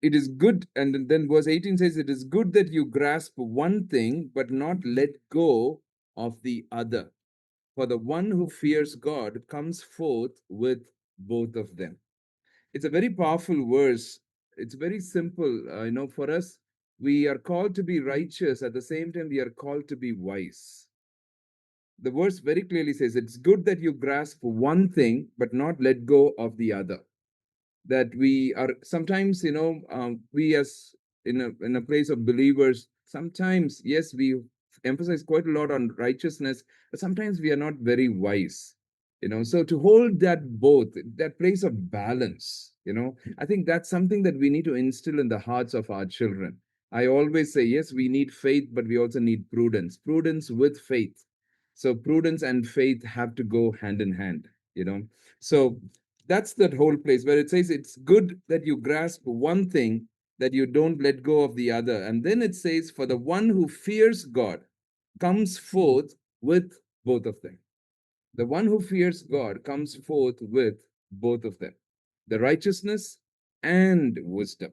it is good, and then verse 18 says, it is good that you grasp one thing, but not let go of the other. For the one who fears God comes forth with both of them. It's a very powerful verse. It's very simple. For us, we are called to be righteous. At the same time, we are called to be wise. The verse very clearly says, it's good that you grasp one thing, but not let go of the other. That we are sometimes, we as in a place of believers, sometimes, yes, we emphasize quite a lot on righteousness, but sometimes we are not very wise. So to hold that both, that place of balance, I think that's something that we need to instill in the hearts of our children. I always say, yes, we need faith, but we also need prudence with faith. So prudence and faith have to go hand in hand. So that's that whole place where it says it's good that you grasp one thing, that you don't let go of the other. And then it says, for the one who fears God comes forth with both of them. The one who fears God comes forth with both of them, the righteousness and wisdom.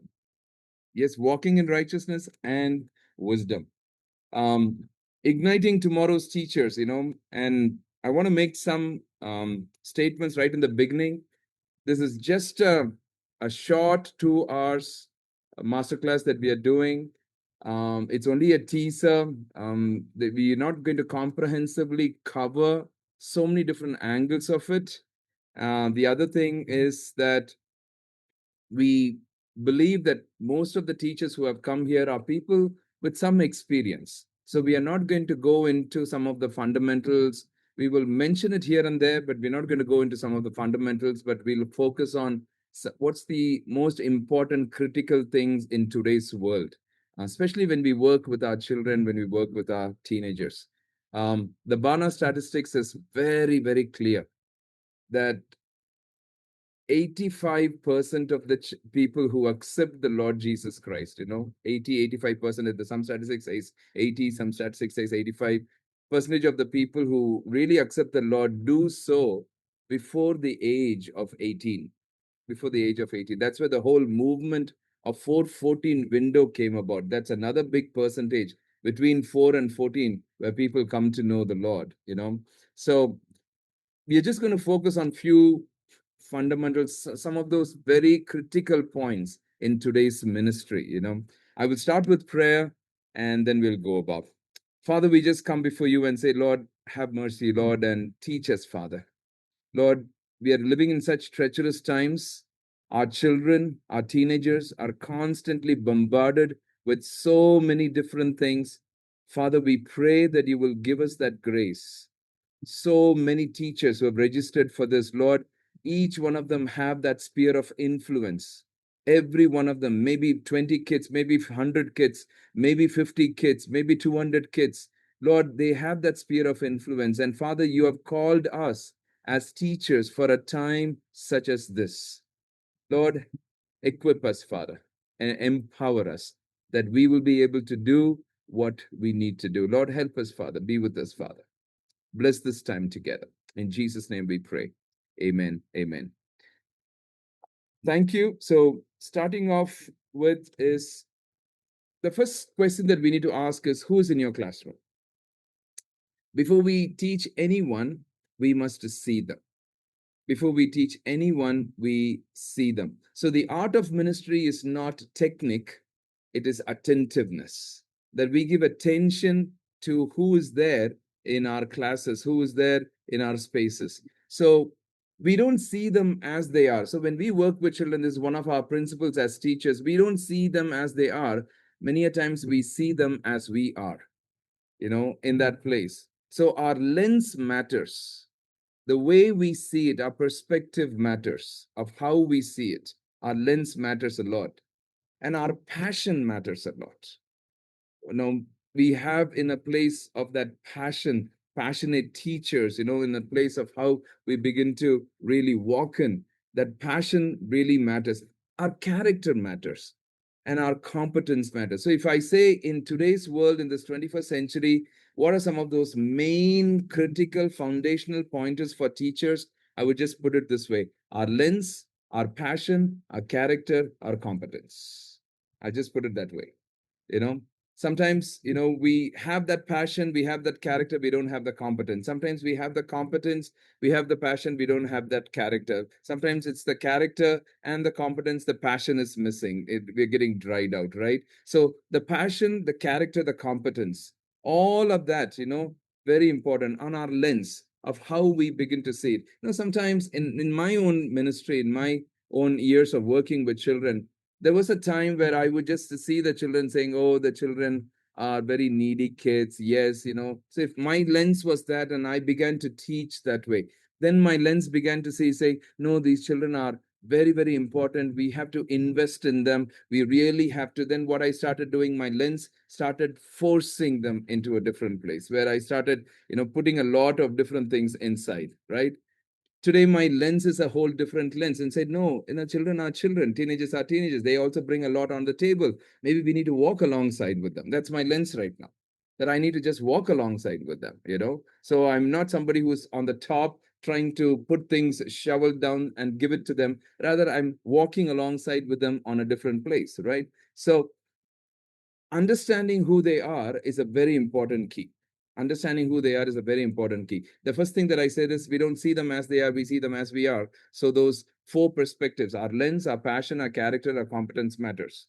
Yes, walking in righteousness and wisdom. Um, Igniting tomorrow's teachers, and I want to make some statements right in the beginning. This is just a short 2 hours masterclass that we are doing. It's only a teaser. We're not going to comprehensively cover so many different angles of it. The other thing is that we believe that most of the teachers who have come here are people with some experience. So we are not going to go into some of the fundamentals. We will mention it here and there, but we're not going to go into some of the fundamentals, but we'll focus on what's the most important critical things in today's world, especially when we work with our children, when we work with our teenagers. The Barna statistics is very, very clear that 85% of the people who accept the Lord Jesus Christ, 85%, some statistics says 80, some statistics says 85% of the people who really accept the Lord do so before the age of 18. Before the age of 18. That's where the whole movement of 414 window came about. That's another big percentage between 4 and 14 where people come to know the Lord. So we're just going to focus on few fundamentals, some of those very critical points in today's ministry. I will start with prayer and then we'll go above. Father, we just come before you and say, Lord, have mercy, Lord, and teach us, Father. Lord, we are living in such treacherous times. Our children, our teenagers are constantly bombarded with so many different things. Father, we pray that you will give us that grace. So many teachers who have registered for this, Lord, each one of them have that sphere of influence. Every one of them, maybe 20 kids, maybe 100 kids, maybe 50 kids, maybe 200 kids. Lord, they have that sphere of influence. And Father, you have called us as teachers for a time such as this. Lord, equip us, Father, and empower us that we will be able to do what we need to do. Lord, help us, Father. Be with us, Father. Bless this time together. In Jesus' name we pray. Amen. Amen. Thank you. So, starting off with is the first question that we need to ask is, who is in your classroom? Before we teach anyone, we must see them. Before we teach anyone, we see them. So, the art of ministry is not technique, it is attentiveness. That we give attention to who is there in our classes, who is there in our spaces. So, we don't see them as they are. So, when we work with children, this is one of our principles as teachers. We don't see them as they are. Many a times we see them as we are, in that place. So, our lens matters. The way we see it, our perspective matters of how we see it. Our lens matters a lot. And our passion matters a lot. We have in a place of that passion, passionate teachers, in a place of how we begin to really walk in. That passion really matters. Our character matters and our competence matters. So if I say in today's world, in this 21st century, what are some of those main critical foundational pointers for teachers? I would just put it this way: our lens, our passion, our character, our competence. I just put it that way. you know Sometimes, we have that passion, we have that character, we don't have the competence. Sometimes we have the competence, we have the passion, we don't have that character. Sometimes it's the character and the competence, the passion is missing, we're getting dried out, right? So the passion, the character, the competence, all of that, very important on our lens of how we begin to see it. Sometimes in my own ministry, in my own years of working with children, there was a time where I would just see the children saying, "Oh, the children are very needy kids." Yes, So if my lens was that, and I began to teach that way, then my lens began to say, "No, these children are very, very important. We have to invest in them. We really have to." Then what I started doing, my lens started forcing them into a different place where I started, putting a lot of different things inside, right? Today my lens is a whole different lens, and said, no, children are children, teenagers are teenagers, they also bring a lot on the table. Maybe we need to walk alongside with them. That's my lens right now, that I need to just walk alongside with them. So I'm not somebody who's on the top trying to put things shoveled down and give it to them. Rather, I'm walking alongside with them on a different place, right? So understanding who they are is a very important key. Understanding who they are is a very important key. The first thing that I said is, we don't see them as they are, we see them as we are. So those four perspectives, our lens, our passion, our character, our competence, matters.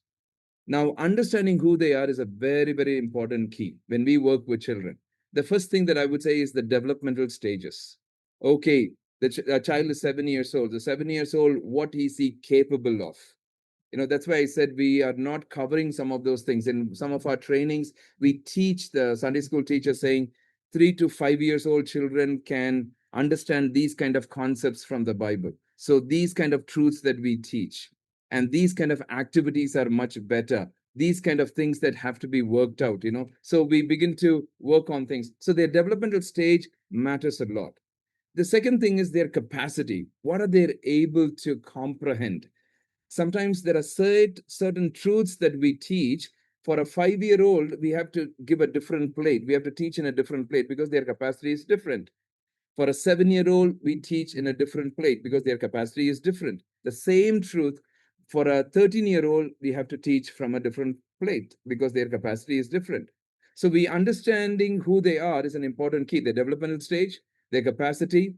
Now, understanding who they are is a very, very important key when we work with children. The first thing that I would say is the developmental stages. Okay, a child is 7 years old. The 7 years old, what is he capable of? That's why I said we are not covering some of those things. In some of our trainings, we teach the Sunday school teacher saying 3 to 5 years old children can understand these kind of concepts from the Bible. So these kind of truths that we teach, and these kind of activities are much better. These kind of things that have to be worked out. So we begin to work on things. So their developmental stage matters a lot. The second thing is their capacity. What are they able to comprehend? Sometimes there are certain truths that we teach. For a 5 year old, we have to give a different plate. We have to teach in a different plate because their capacity is different. For a 7 year old, we teach in a different plate because their capacity is different. The same truth for a 13-year old, we have to teach from a different plate because their capacity is different. So we understanding who they are is an important key. Their developmental stage, their capacity,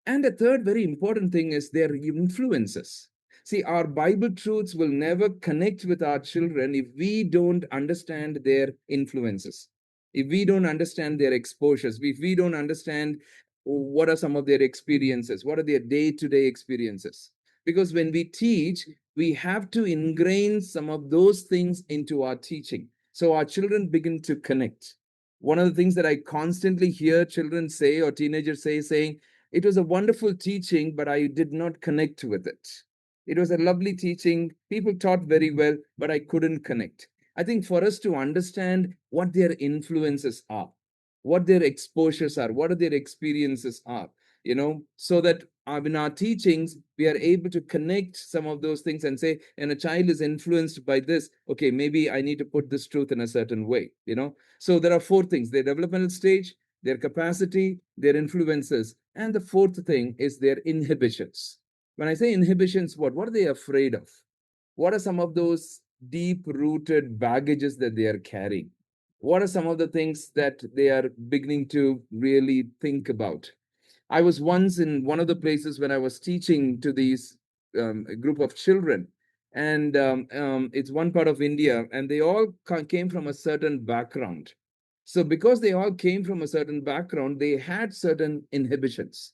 and a third very important thing is their influences. See, our Bible truths will never connect with our children if we don't understand their influences, if we don't understand their exposures, if we don't understand what are some of their experiences, what are their day-to-day experiences. Because when we teach, we have to ingrain some of those things into our teaching so our children begin to connect. One of the things that I constantly hear children say or teenagers saying, it was a wonderful teaching, but I did not connect with it. It was a lovely teaching, people taught very well, but I couldn't connect. I think for us to understand what their influences are, what their exposures are, what are their experiences are, so that in our teachings, we are able to connect some of those things and say, and a child is influenced by this, okay, maybe I need to put this truth in a certain way. So there are four things: their developmental stage, their capacity, their influences, and the fourth thing is their inhibitions. When I say inhibitions, what are they afraid of? What are some of those deep rooted baggages that they are carrying? What are some of the things that they are beginning to really think about? I was once in one of the places when I was teaching to these a group of children, and it's one part of India, and they all came from a certain background. So, because they all came from a certain background, they had certain inhibitions.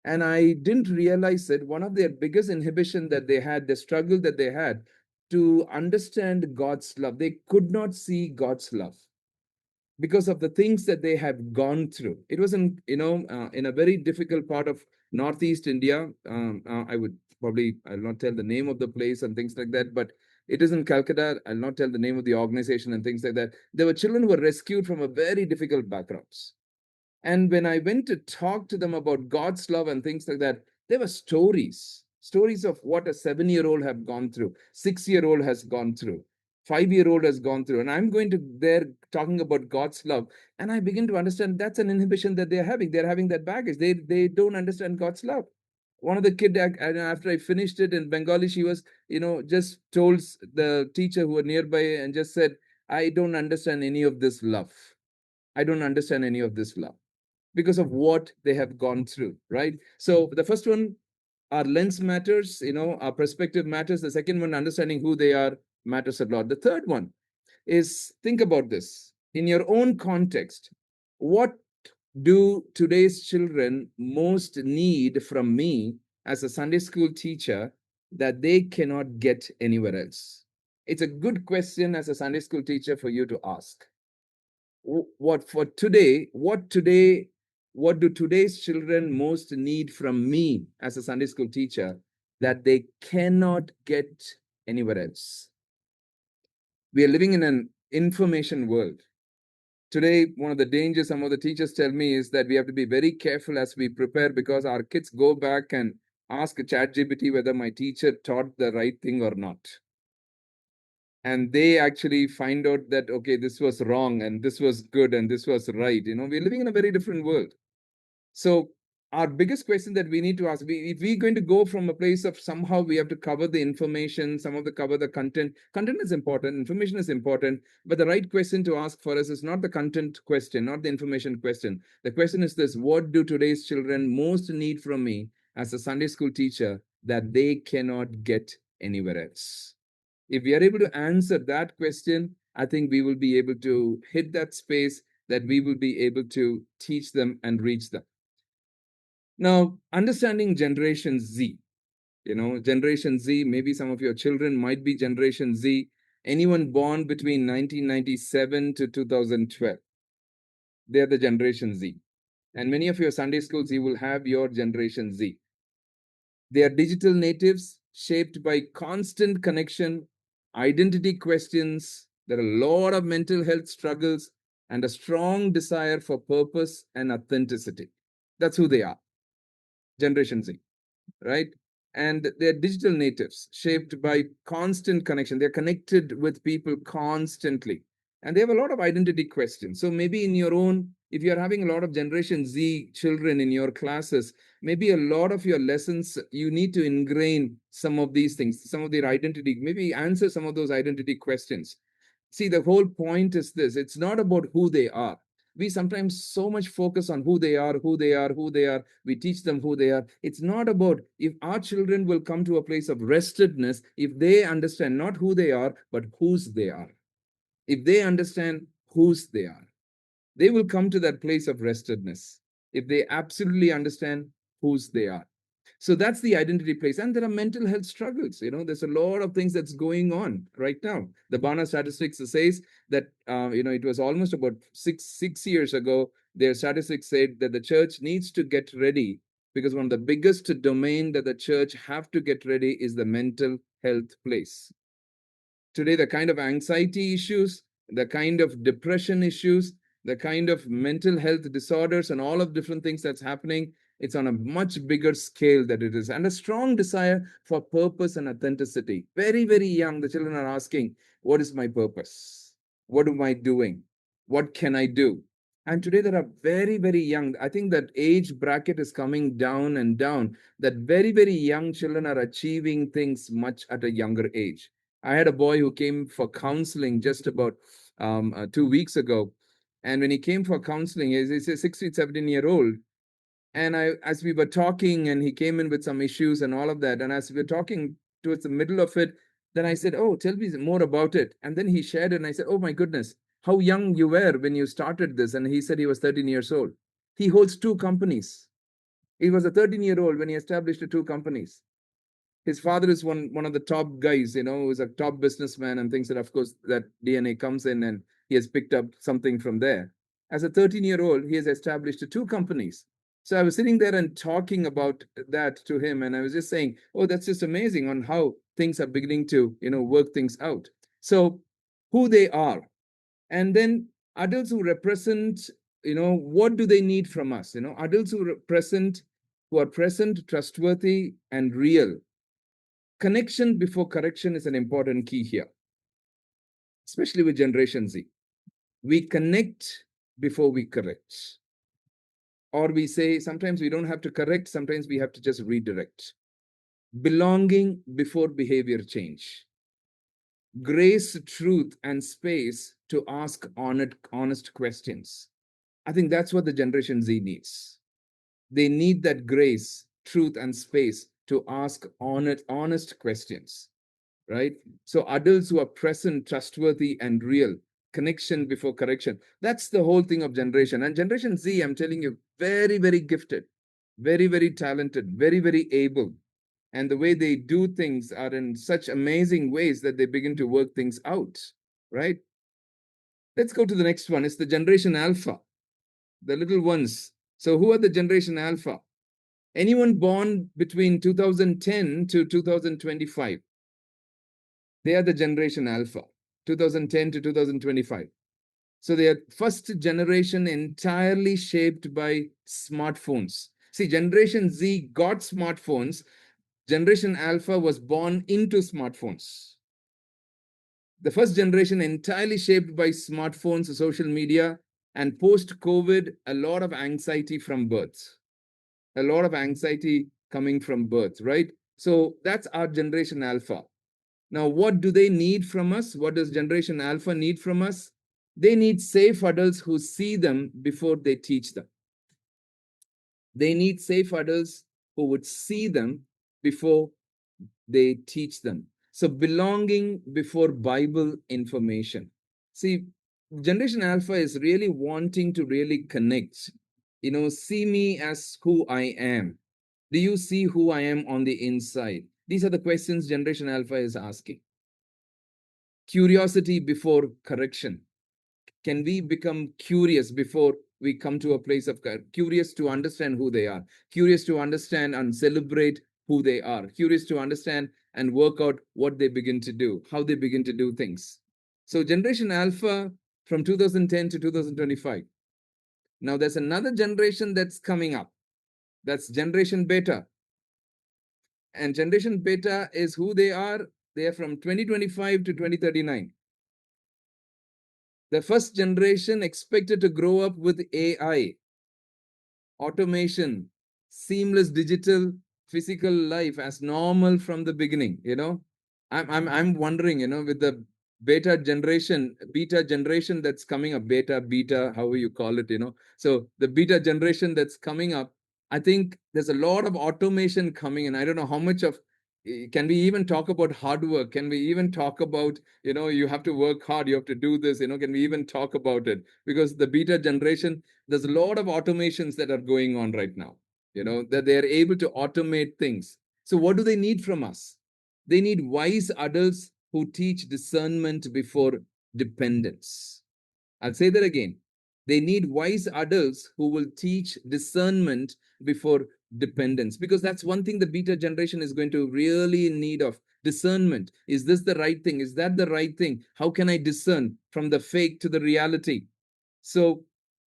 And I didn't realize that one of their biggest inhibition that they had, the struggle that they had to understand God's love, they could not see God's love because of the things that they have gone through. It was in a very difficult part of Northeast India. I would probably, I'll not tell the name of the place and things like that, but it is in Calcutta. I'll not tell the name of the organization and things like that. There were children who were rescued from a very difficult backgrounds. And when I went to talk to them about God's love and things like that, there were stories of what a 7 year old have gone through, 6 year old has gone through, 5 year old has gone through. And I'm going to there talking about God's love. And I begin to understand that's an inhibition that they're having. They're having that baggage. They don't understand God's love. One of the kid, after I finished it in Bengali, she was, just told the teacher who were nearby and just said, I don't understand any of this love. I don't understand any of this love because of what they have gone through, right? So the first one, our lens matters, our perspective matters. The second one, understanding who they are, matters a lot. The third one is, think about this in your own context. What do today's children most need from me as a Sunday school teacher that they cannot get anywhere else? It's a good question as a Sunday school teacher for you to ask. What do today's children most need from me as a Sunday school teacher that they cannot get anywhere else? We are living in an information world. Today, one of the dangers some of the teachers tell me is that we have to be very careful as we prepare, because our kids go back and ask ChatGPT whether my teacher taught the right thing or not. And they actually find out that, okay, this was wrong and this was good and this was right. We're living in a very different world. So our biggest question that we need to ask, if we're going to go from a place of somehow we have to cover the information, cover the content. Content is important, information is important, but the right question to ask for us is not the content question, not the information question. The question is this: what do today's children most need from me as a Sunday school teacher that they cannot get anywhere else? If we are able to answer that question, I think we will be able to hit that space that we will be able to teach them and reach them. Now, understanding Generation Z, Generation Z, maybe some of your children might be Generation Z, anyone born between 1997 to 2012, they're the Generation Z. And many of your Sunday schools, you will have your Generation Z. They are digital natives shaped by constant connection, identity questions. There are a lot of mental health struggles and a strong desire for purpose and authenticity. That's who they are, Generation Z, right? And they're digital natives shaped by constant connection. They're connected with people constantly. And they have a lot of identity questions. So maybe in your own, if you're having a lot of Generation Z children in your classes, maybe a lot of your lessons, you need to ingrain some of these things, some of their identity, maybe answer some of those identity questions. See, the whole point is this: it's not about who they are. We sometimes so much focus on who they are, who they are, who they are. We teach them who they are. It's not about, if our children will come to a place of restedness if they understand not who they are, but whose they are. If they understand whose they are, they will come to that place of restedness if they absolutely understand whose they are. So that's the identity place. And there are mental health struggles. There's a lot of things that's going on right now. The Barna statistics says that, it was almost about six years ago, their statistics said that the church needs to get ready, because one of the biggest domain that the church have to get ready is the mental health place. Today, the kind of anxiety issues, the kind of depression issues, the kind of mental health disorders and all of different things that's happening, it's on a much bigger scale that it is. And a strong desire for purpose and authenticity. Very, very young, the children are asking, what is my purpose? What am I doing? What can I do? And today there are very, very young, I think that age bracket is coming down and down, that very, very young children are achieving things much at a younger age. I had a boy who came for counseling just about 2 weeks ago. And when he came for counseling, he's a 16, 17-year-old. And as we were talking, and he came in with some issues and all of that. And as we were talking towards the middle of it, then I said, oh, tell me more about it. And then he shared it. And I said, oh, my goodness, how young you were when you started this. And he said he was 13 years old. He holds 2 companies. He was a 13-year-old when he established 2 companies. His father is one of the top guys, who's a top businessman and things that, of course, that DNA comes in and he has picked up something from there. As a 13-year-old, he has established 2 companies. So I was sitting there and talking about that to him, and I was just saying, oh, that's just amazing on how things are beginning to, work things out. So who they are. And then adults who represent, what do they need from us? Adults who are present, trustworthy, and real. Connection before correction is an important key here, especially with Generation Z. We connect before we correct. Or we say sometimes we don't have to correct, sometimes we have to just redirect. Belonging before behavior change. Grace, truth, and space to ask honest questions. I think that's what the Generation Z needs. They need that grace, truth, and space to ask honest questions, right? So adults who are present, trustworthy, and real, connection before correction. That's the whole thing of generation. And Generation Z, I'm telling you, very, very gifted, very, very talented, very, very able. And the way they do things are in such amazing ways that they begin to work things out, right? Let's go to the next one. It's the Generation Alpha, the little ones. So, who are the Generation Alpha? Anyone born between 2010 to 2025, they are the Generation Alpha, 2010 to 2025. So they are first generation entirely shaped by smartphones. See, Generation Z got smartphones. Generation Alpha was born into smartphones. The first generation entirely shaped by smartphones, social media, and post COVID, a lot of anxiety from birth. A lot of anxiety coming from birth, right? So that's our Generation Alpha. Now, what do they need from us? What does Generation Alpha need from us? They need safe adults who see them before they teach them. They need safe adults who would see them before they teach them. So, belonging before Bible information. See, Generation Alpha is really wanting to really connect. See me as who I am. Do you see who I am on the inside? These are the questions Generation Alpha is asking. Curiosity before correction. Can we become curious before we come to a place of curious to understand who they are, curious to understand and celebrate who they are, curious to understand and work out what they begin to do, how they begin to do things. So, Generation Alpha from 2010 to 2025. Now, there's another generation that's coming up. That's Generation Beta. And Generation Beta is who they are. They are from 2025 to 2039. The first generation expected to grow up with AI, automation, seamless digital physical life as normal from the beginning. I'm wondering, with the beta generation that's coming up, beta, however you call it. So the beta generation that's coming up, I think there's a lot of automation coming in. I don't know how much of can we even talk about hard work? Can we even talk about, you have to work hard, you have to do this, can we even talk about it? Because the beta generation, there's a lot of automations that are going on right now, that they are able to automate things. So what do they need from us? They need wise adults who teach discernment before dependence. I'll say that again. They need wise adults who will teach discernment before dependence, because that's one thing the beta generation is going to really in need of. Discernment. Is this the right thing? Is that the right thing? How can I discern from the fake to the reality? So,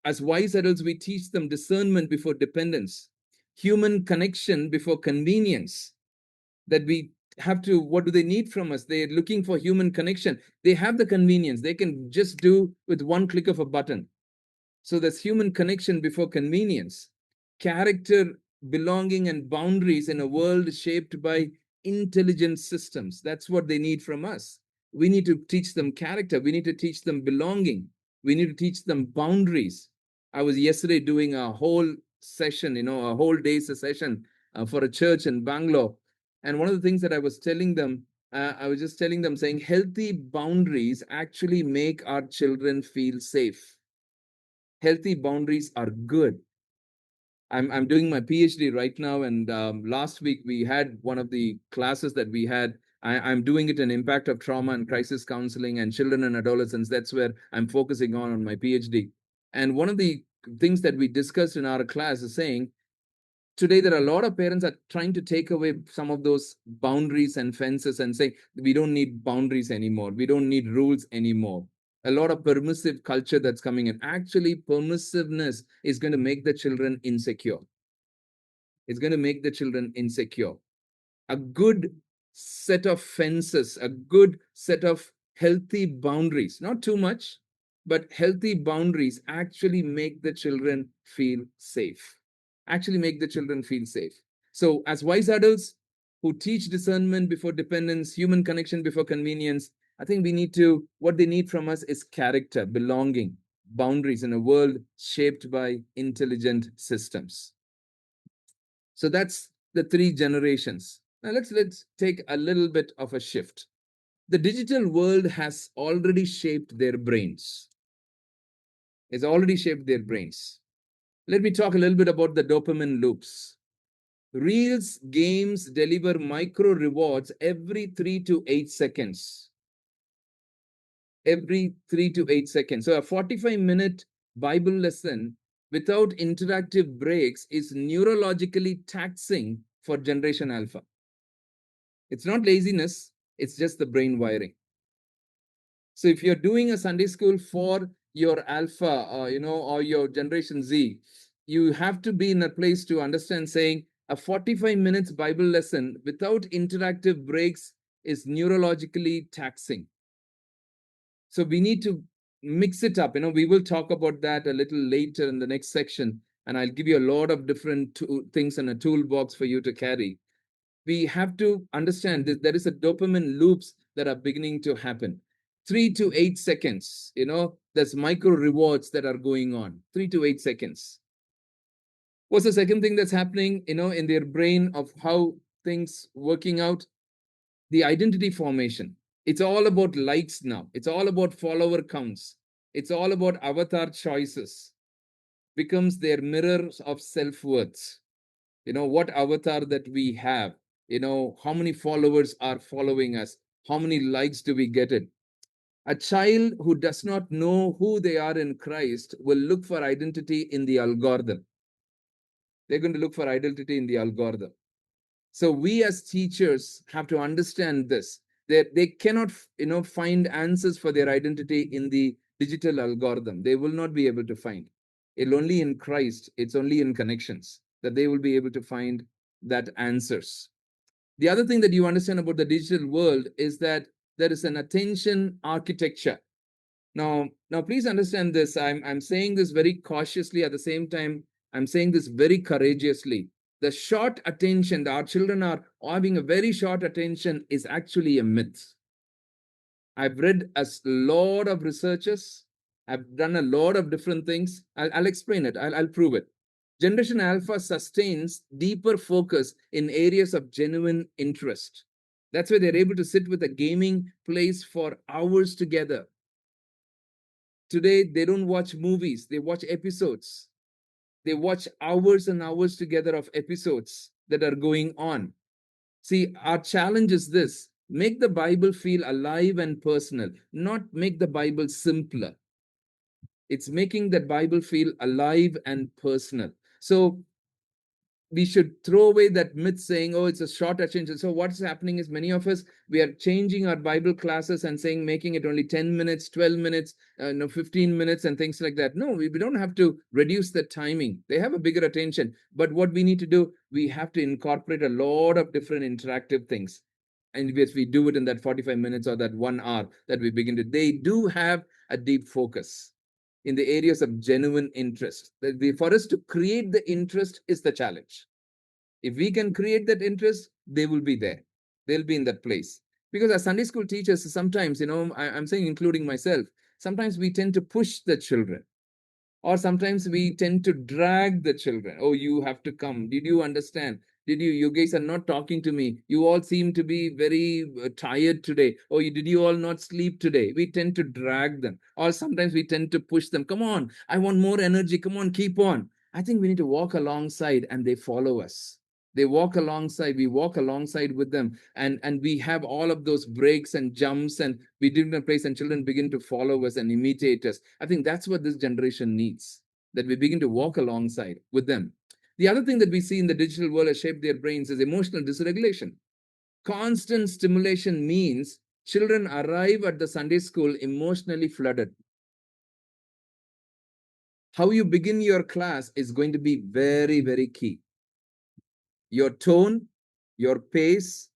as wise adults, we teach them discernment before dependence, human connection before convenience. That we have to, what do they need from us? They're looking for human connection. They have the convenience. They can just do with one click of a button. So there's human connection before convenience, character, belonging, and boundaries in a world shaped by intelligent systems. That's what they need from us. We need to teach them character. We need to teach them belonging. We need to teach them boundaries. I was yesterday doing a whole session, a whole day's session for a church in Bangalore. And one of the things that I was telling them, I was just telling them, saying, healthy boundaries actually make our children feel safe. Healthy boundaries are good. I'm doing my PhD right now, and last week we had one of the classes that we had. I'm doing it in impact of trauma and crisis counseling and children and adolescents. That's where I'm focusing on my PhD. And one of the things that we discussed in our class is saying, today there are a lot of parents are trying to take away some of those boundaries and fences and say, we don't need boundaries anymore. We don't need rules anymore. A lot of permissive culture that's coming in. Actually, permissiveness is going to make the children insecure. It's going to make the children insecure. A good set of fences, a good set of healthy boundaries, not too much, But healthy boundaries actually make the children feel safe. Actually, make the children feel safe. So, as wise adults who teach discernment before dependence, human connection before convenience, I think what they need from us is character, belonging, boundaries in a world shaped by intelligent systems. So that's the three generations. Now let's take a little bit of a shift. The digital world has already shaped their brains. It's already shaped their brains. Let me talk a little bit about the dopamine loops. Reels games deliver micro rewards every 3 to 8 seconds. Every 3 to 8 seconds. So a 45-minute Bible lesson without interactive breaks is neurologically taxing for Generation Alpha. It's not laziness, it's just the brain wiring. So if you're doing a Sunday school for your Alpha, or your Generation Z, you have to be in a place to understand saying a 45 minutes Bible lesson without interactive breaks is neurologically taxing. So we need to mix it up. We will talk about that a little later in the next section, and I'll give you a lot of different things in a toolbox for you to carry. We have to understand that there is a dopamine loops that are beginning to happen. 3 to 8 seconds, there's micro rewards that are going on. 3 to 8 seconds. What's the second thing that's happening, in their brain of how things working out? The identity formation. It's all about likes now. It's all about follower counts. It's all about avatar choices. Becomes their mirrors of self-worth. What avatar that we have, how many followers are following us, how many likes do we get it. A child who does not know who they are in Christ will look for identity in the algorithm. They're going to look for identity in the algorithm. So we as teachers have to understand this, that they cannot find answers for their identity in the digital algorithm. They will not be able to find it. Only in Christ, it's only in connections that they will be able to find that answers. The other thing that you understand about the digital world is that there is an attention architecture. Now, please understand this. I'm saying this very cautiously. At the same time, I'm saying this very courageously. The short attention that our children are having, a very short attention, is actually a myth. I've read a lot of researches. I've done a lot of different things. I'll explain it. I'll prove it. Generation Alpha sustains deeper focus in areas of genuine interest. That's why they're able to sit with a gaming place for hours together. Today, they don't watch movies, they watch episodes. They watch hours and hours together of episodes that are going on. See, our challenge is this: make the Bible feel alive and personal, not make the Bible simpler. It's making the Bible feel alive and personal. So we should throw away that myth saying, oh, it's a short attention. So what's happening is many of us, we are changing our Bible classes and saying, making it only 10 minutes, 12 minutes, 15 minutes and things like that. No, we don't have to reduce the timing. They have a bigger attention. But what we need to do, we have to incorporate a lot of different interactive things. And if we do it in that 45 minutes or that 1 hour that we begin to, they do have a deep focus in the areas of genuine interest. For us to create the interest is the challenge. If we can create that interest, they will be there. They'll be in that place. Because as Sunday school teachers, sometimes, I'm saying including myself, sometimes we tend to push the children. Or sometimes we tend to drag the children. Oh, you have to come. Did you understand? You guys are not talking to me. You all seem to be very tired today. Oh, did you all not sleep today? We tend to drag them. Or sometimes we tend to push them. Come on, I want more energy. Come on, keep on. I think we need to walk alongside and they follow us. They walk alongside, we walk alongside with them, and we have all of those breaks and jumps, and we did in a place, and children begin to follow us and imitate us. I think that's what this generation needs, that we begin to walk alongside with them. The other thing that we see in the digital world has shaped their brains is emotional dysregulation. Constant stimulation means children arrive at the Sunday school emotionally flooded. How you begin your class is going to be very, very key. Your tone, your pace,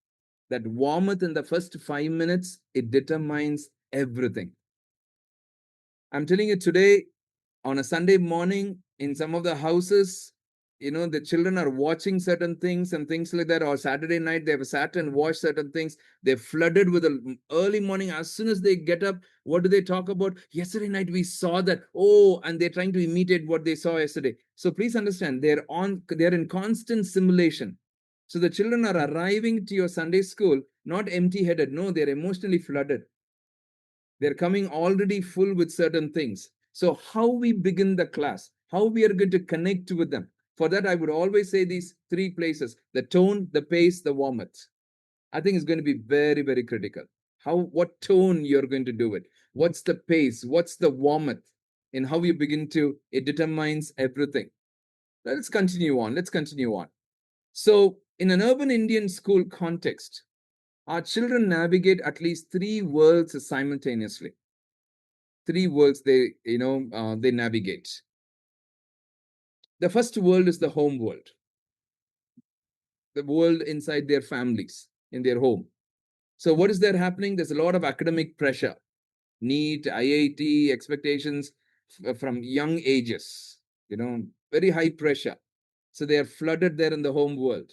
that warmth in the first 5 minutes, it determines everything. I'm telling you today, on a Sunday morning, in some of the houses, the children are watching certain things and things like that. Or Saturday night, they have sat and watched certain things. They're flooded with the early morning. As soon as they get up, what do they talk about? Yesterday night, we saw that. Oh, and they're trying to imitate what they saw yesterday. So please understand, they're in constant simulation. So the children are arriving to your Sunday school not empty headed. No, they're emotionally flooded. They're coming already full with certain things. So, how we begin the class, how we are going to connect with them. For that, I would always say these three places: the tone, the pace, the warmth. I think it's going to be very, very critical. What tone you're going to do it? What's the pace? What's the warmth? In how you begin to, it determines everything. Let's continue on. Let's continue on. So, in an urban Indian school context, our children navigate at least three worlds simultaneously. Three worlds they navigate. The first world is the home world, the world inside their families, in their home. So what is there happening? There's a lot of academic pressure, NEET, IIT, expectations from young ages, very high pressure. So they are flooded there in the home world.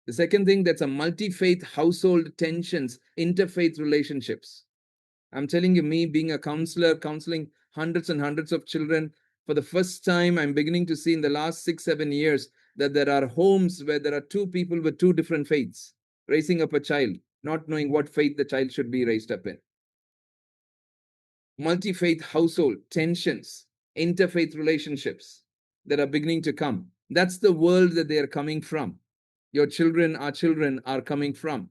The second thing, that's a multi-faith household, tensions, interfaith relationships. I'm telling you, me being a counselor, counseling hundreds and hundreds of children, for the first time, I'm beginning to see in the last 6, 7 years that there are homes where there are two people with two different faiths raising up a child, not knowing what faith the child should be raised up in. Multi faith household, tensions, interfaith relationships that are beginning to come. That's the world that they are coming from. Your children, our children, are coming from.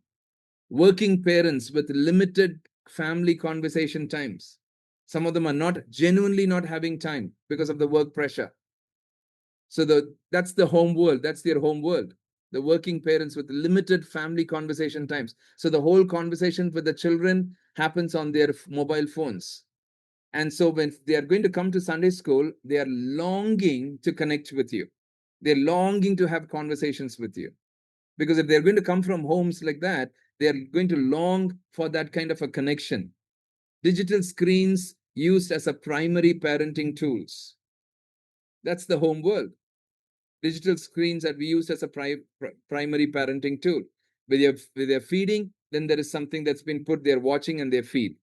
Working parents with limited family conversation times. Some of them are not genuinely not having time because of the work pressure. So that's the home world. That's their home world. The working parents with limited family conversation times. So the whole conversation with the children happens on their mobile phones. And so when they are going to come to Sunday school, they are longing to connect with you. They're longing to have conversations with you. Because if they're going to come from homes like that, they're going to long for that kind of a connection. Digital screens used as a primary parenting tools. That's the home world. Digital screens that we use as a primary parenting tool. With their feeding, then there is something that's been put, they're watching and they feed.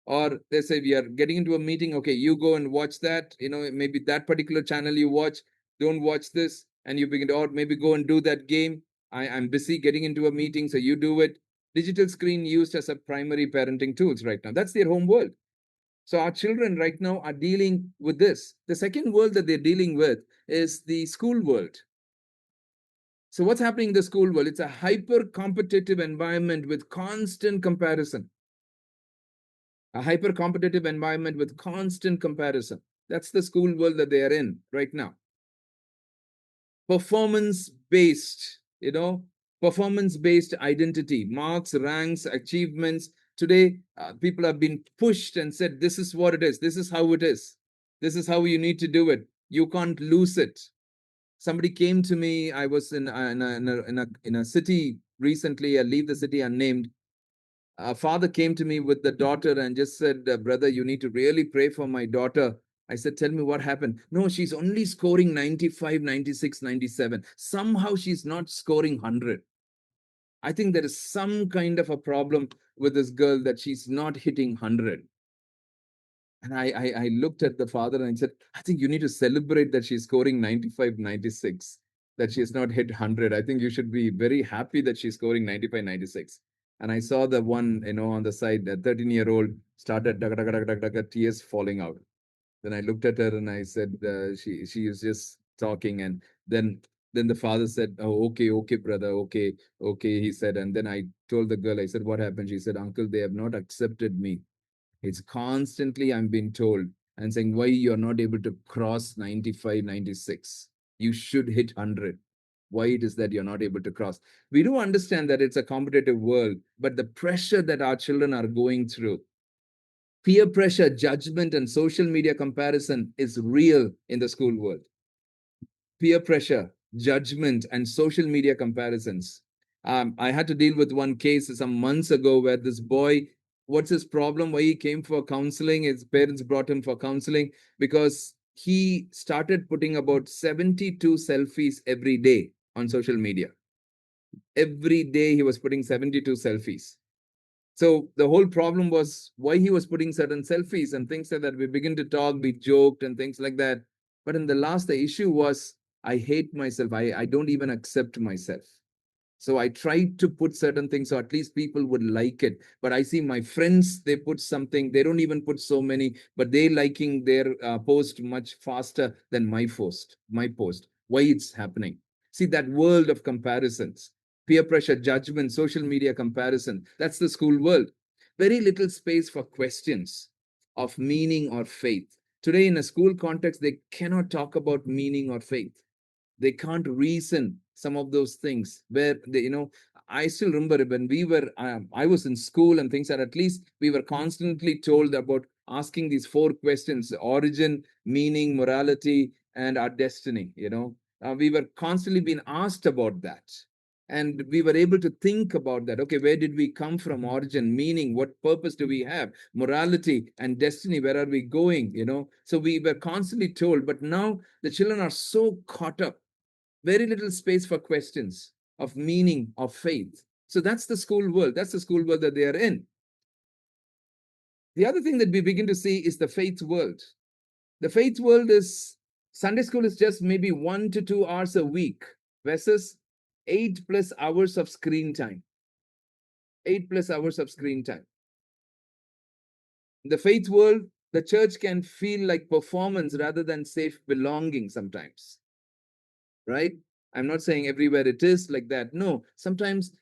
Or they say, we are getting into a meeting, okay, you go and watch that, maybe that particular channel you watch, don't watch this, and you begin to, or maybe go and do that game. I'm busy getting into a meeting, so you do it. Digital screen used as a primary parenting tools right now. That's their home world. So our children right now are dealing with this. The second world that they're dealing with is the school world. So what's happening in the school world? It's a hyper competitive environment with constant comparison. A hyper competitive environment with constant comparison. That's the school world that they are in right now. Performance based, performance based identity, marks, ranks, achievements. Today, people have been pushed and said, this is what it is. This is how it is. This is how you need to do it. You can't lose it. Somebody came to me. I was in a city recently. I leave the city unnamed. A father came to me with the daughter and just said, brother, you need to really pray for my daughter. I said, tell me what happened. No, she's only scoring 95, 96, 97. Somehow she's not scoring 100. I think there is some kind of a problem with this girl that she's not hitting 100. And I looked at the father and I said, I think you need to celebrate that she's scoring 95, 96, that she has not hit 100. I think you should be very happy that she's scoring 95, 96. And I saw the one, on the side, the 13-year-old started tears falling out. Then I looked at her and I said, she is just talking. And then the father said, oh, okay, brother, okay, he said. And then I told the girl, I said, what happened? She said, uncle, they have not accepted me. It's constantly I'm being told and saying why you're not able to cross 95, 96. You should hit 100. Why it is that you're not able to cross? We do understand that it's a competitive world, but the pressure that our children are going through, peer pressure, judgment, and social media comparison is real in the school world. Peer pressure, judgment, and social media comparisons. I had to deal with one case some months ago where this boy What's his problem? Why he came for counseling? His parents brought him for counseling because he started putting about 72 selfies every day on social media. Every day he was putting 72 selfies. So the whole problem was why he was putting certain selfies and things like that. We begin to talk, we joked and things like that. But in the last, the issue was I hate myself. I don't even accept myself. So I tried to put certain things so at least people would like it. But I see my friends, they put something, they don't even put so many, but they liking their post much faster than my post. Why it's happening? See that world of comparisons, peer pressure, judgment, social media comparison. That's the school world. Very little space for questions of meaning or faith. Today, in a school context, they cannot talk about meaning or faith. They can't reason some of those things where I still remember when we were I was in school and things that at least we were constantly told about asking these four questions: origin, meaning, morality, and our destiny. We were constantly being asked about that, and we were able to think about that. Okay, where did we come from? Origin, meaning, what purpose do we have? Morality and destiny, where are we going? So we were constantly told, but now the children are so caught up, very little space for questions of meaning, of faith. So that's the school world. That's the school world that they are in. The other thing that we begin to see is the faith world. The faith world is Sunday school is just maybe 1 to 2 hours a week versus 8+ hours of screen time. 8+ hours of screen time. In the faith world, the church can feel like performance rather than safe belonging sometimes. Right? I'm not saying everywhere it is like that. No, sometimes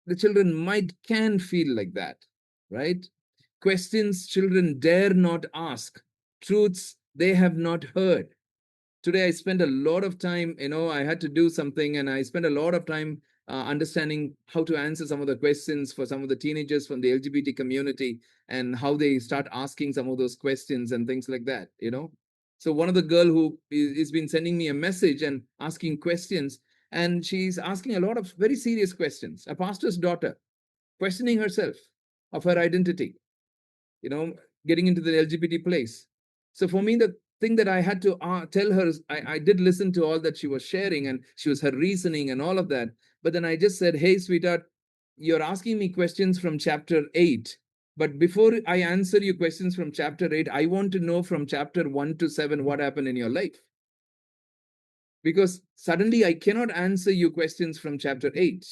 the children can feel like that, right? Questions children dare not ask, truths they have not heard. Today I spent a lot of time, I had to do something, and I spent a lot of time understanding how to answer some of the questions for some of the teenagers from the LGBT community, and how they start asking some of those questions and things like that. So one of the girl who is been sending me a message and asking questions, and she's asking a lot of very serious questions. A pastor's daughter, questioning herself of her identity, you know, getting into the LGBT place. So for me, the thing that I had to tell her is I did listen to all that she was sharing, and she was her reasoning and all of that. But then I just said, hey, sweetheart, you're asking me questions from chapter 8. But before I answer you questions from chapter 8, I want to know from chapter 1 to 7 what happened in your life. Because suddenly I cannot answer you questions from chapter 8,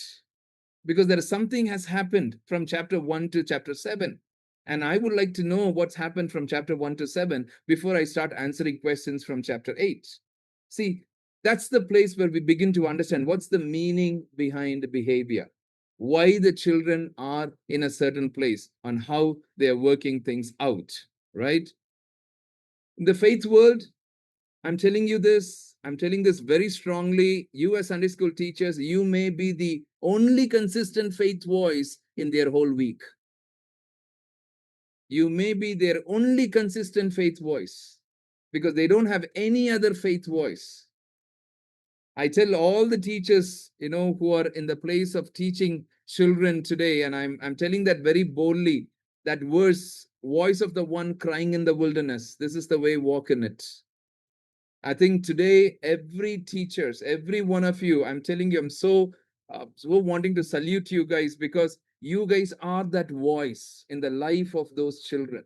because there is something has happened from chapter 1 to chapter 7, and I would like to know what's happened from chapter 1 to 7 before I start answering questions from chapter 8. See, that's the place where we begin to understand what's the meaning behind behavior, why the children are in a certain place, on how they are working things out, right? In the faith world, I'm telling this very strongly. You, as Sunday school teachers, you may be the only consistent faith voice in their whole week. You may be their only consistent faith voice because they don't have any other faith voice. I tell all the teachers, who are in the place of teaching children today, and I'm telling that very boldly, that verse, voice of the one crying in the wilderness, this is the way, walk in it. I think today, every teachers, every one of you, I'm telling you, I'm so wanting to salute you guys, because you guys are that voice in the life of those children,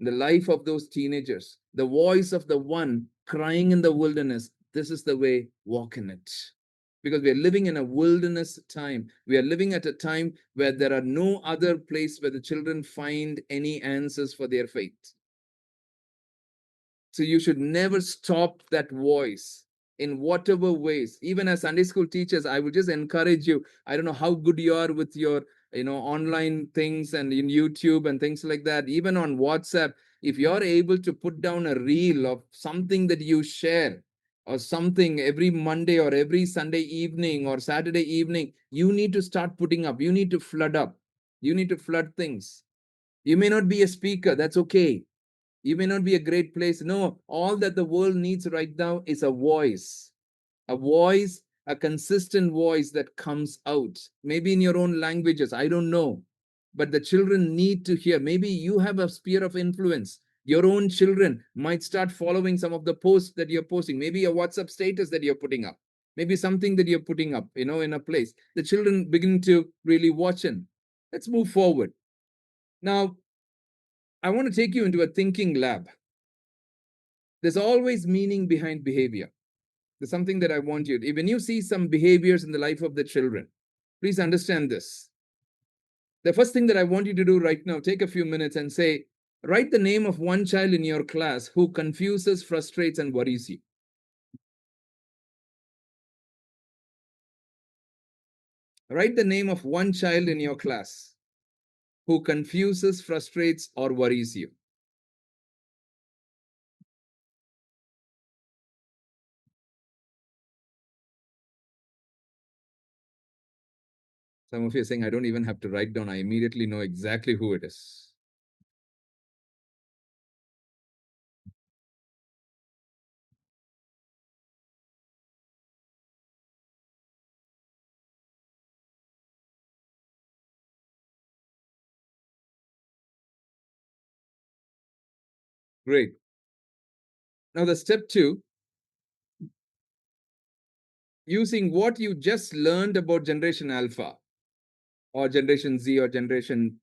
in the life of those teenagers, the voice of the one crying in the wilderness. This is the way, walk in it. Because we are living in a wilderness time. We are living at a time where there are no other place where the children find any answers for their faith. So you should never stop that voice in whatever ways. Even as Sunday school teachers, I would just encourage you. I don't know how good you are with your, online things and in YouTube and things like that. Even on WhatsApp, if you're able to put down a reel of something that you share, or something every Monday or every Sunday evening or Saturday evening, you need to start putting up. You need to flood up. You need to flood things. You may not be a speaker. That's okay. You may not be a great place. No, all that the world needs right now is a voice, a consistent voice that comes out. Maybe in your own languages. I don't know. but the children need to hear. Maybe you have a sphere of influence. Your own children might start following some of the posts that you're posting, maybe a WhatsApp status that you're putting up, maybe something that you're putting up, in a place. The children begin to really watch in. Let's move forward. Now, I want to take you into a thinking lab. There's always meaning behind behavior. There's something that I want you, when you see some behaviors in the life of the children, please understand this. The first thing that I want you to do right now, take a few minutes and say, write the name of one child in your class who confuses, frustrates, and worries you. Write the name of one child in your class who confuses, frustrates, or worries you. Some of you are saying, I don't even have to write down. I immediately know exactly who it is. Great. Now, the step 2, using what you just learned about Generation Alpha or Generation Z or Generation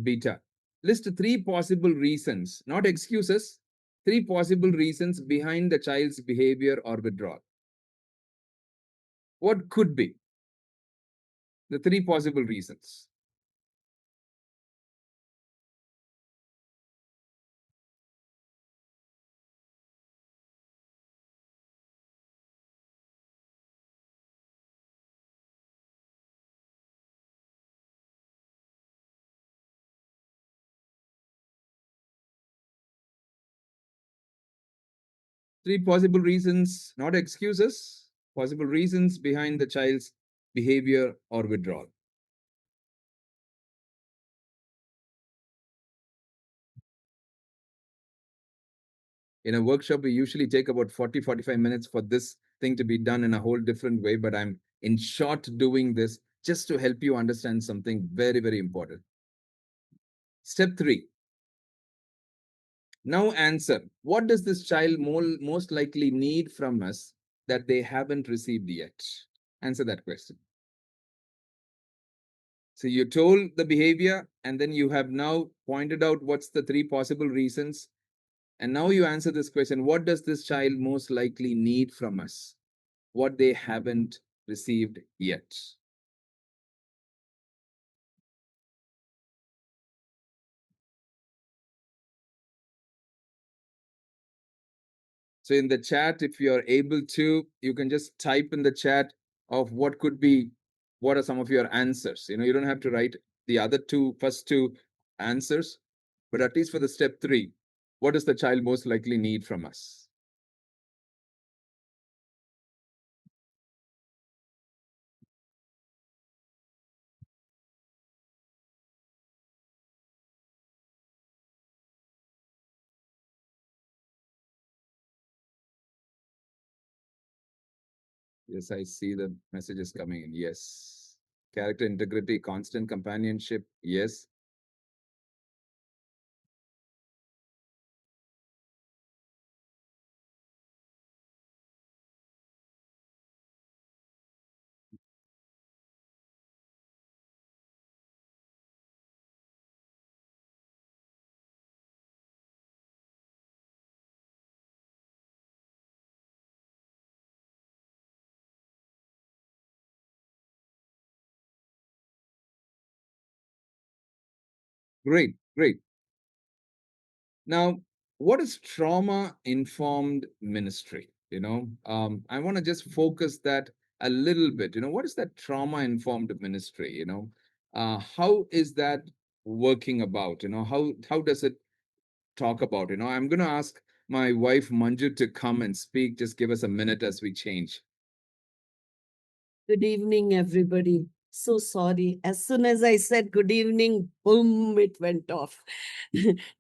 Beta. List 3 possible reasons, not excuses, 3 possible reasons behind the child's behavior or withdrawal. What could be the 3 possible reasons? Three possible reasons, not excuses, possible reasons behind the child's behavior or withdrawal. In a workshop, we usually take about 40-45 minutes for this thing to be done in a whole different way, but I'm in short doing this just to help you understand something very, very important. Step 3. Now answer. What does this child most likely need from us that they haven't received yet? Answer that question. So you told the behavior, and then you have now pointed out what's the 3 possible reasons. And now you answer this question. What does this child most likely need from us? What they haven't received yet? So in the chat, if you're able to, you can just type in the chat of what are some of your answers. You don't have to write the first two answers, but at least for the step 3, what does the child most likely need from us? Yes, I see the messages coming in. Yes. Character integrity, constant companionship. Yes. Great, great. Now, what is trauma informed ministry? I want to just focus that a little bit. What is that trauma informed ministry? How is that working about? How does it talk about? I'm going to ask my wife Manju to come and speak. Just give us a minute as we change. Good evening, everybody. So sorry. As soon as I said good evening, boom, it went off.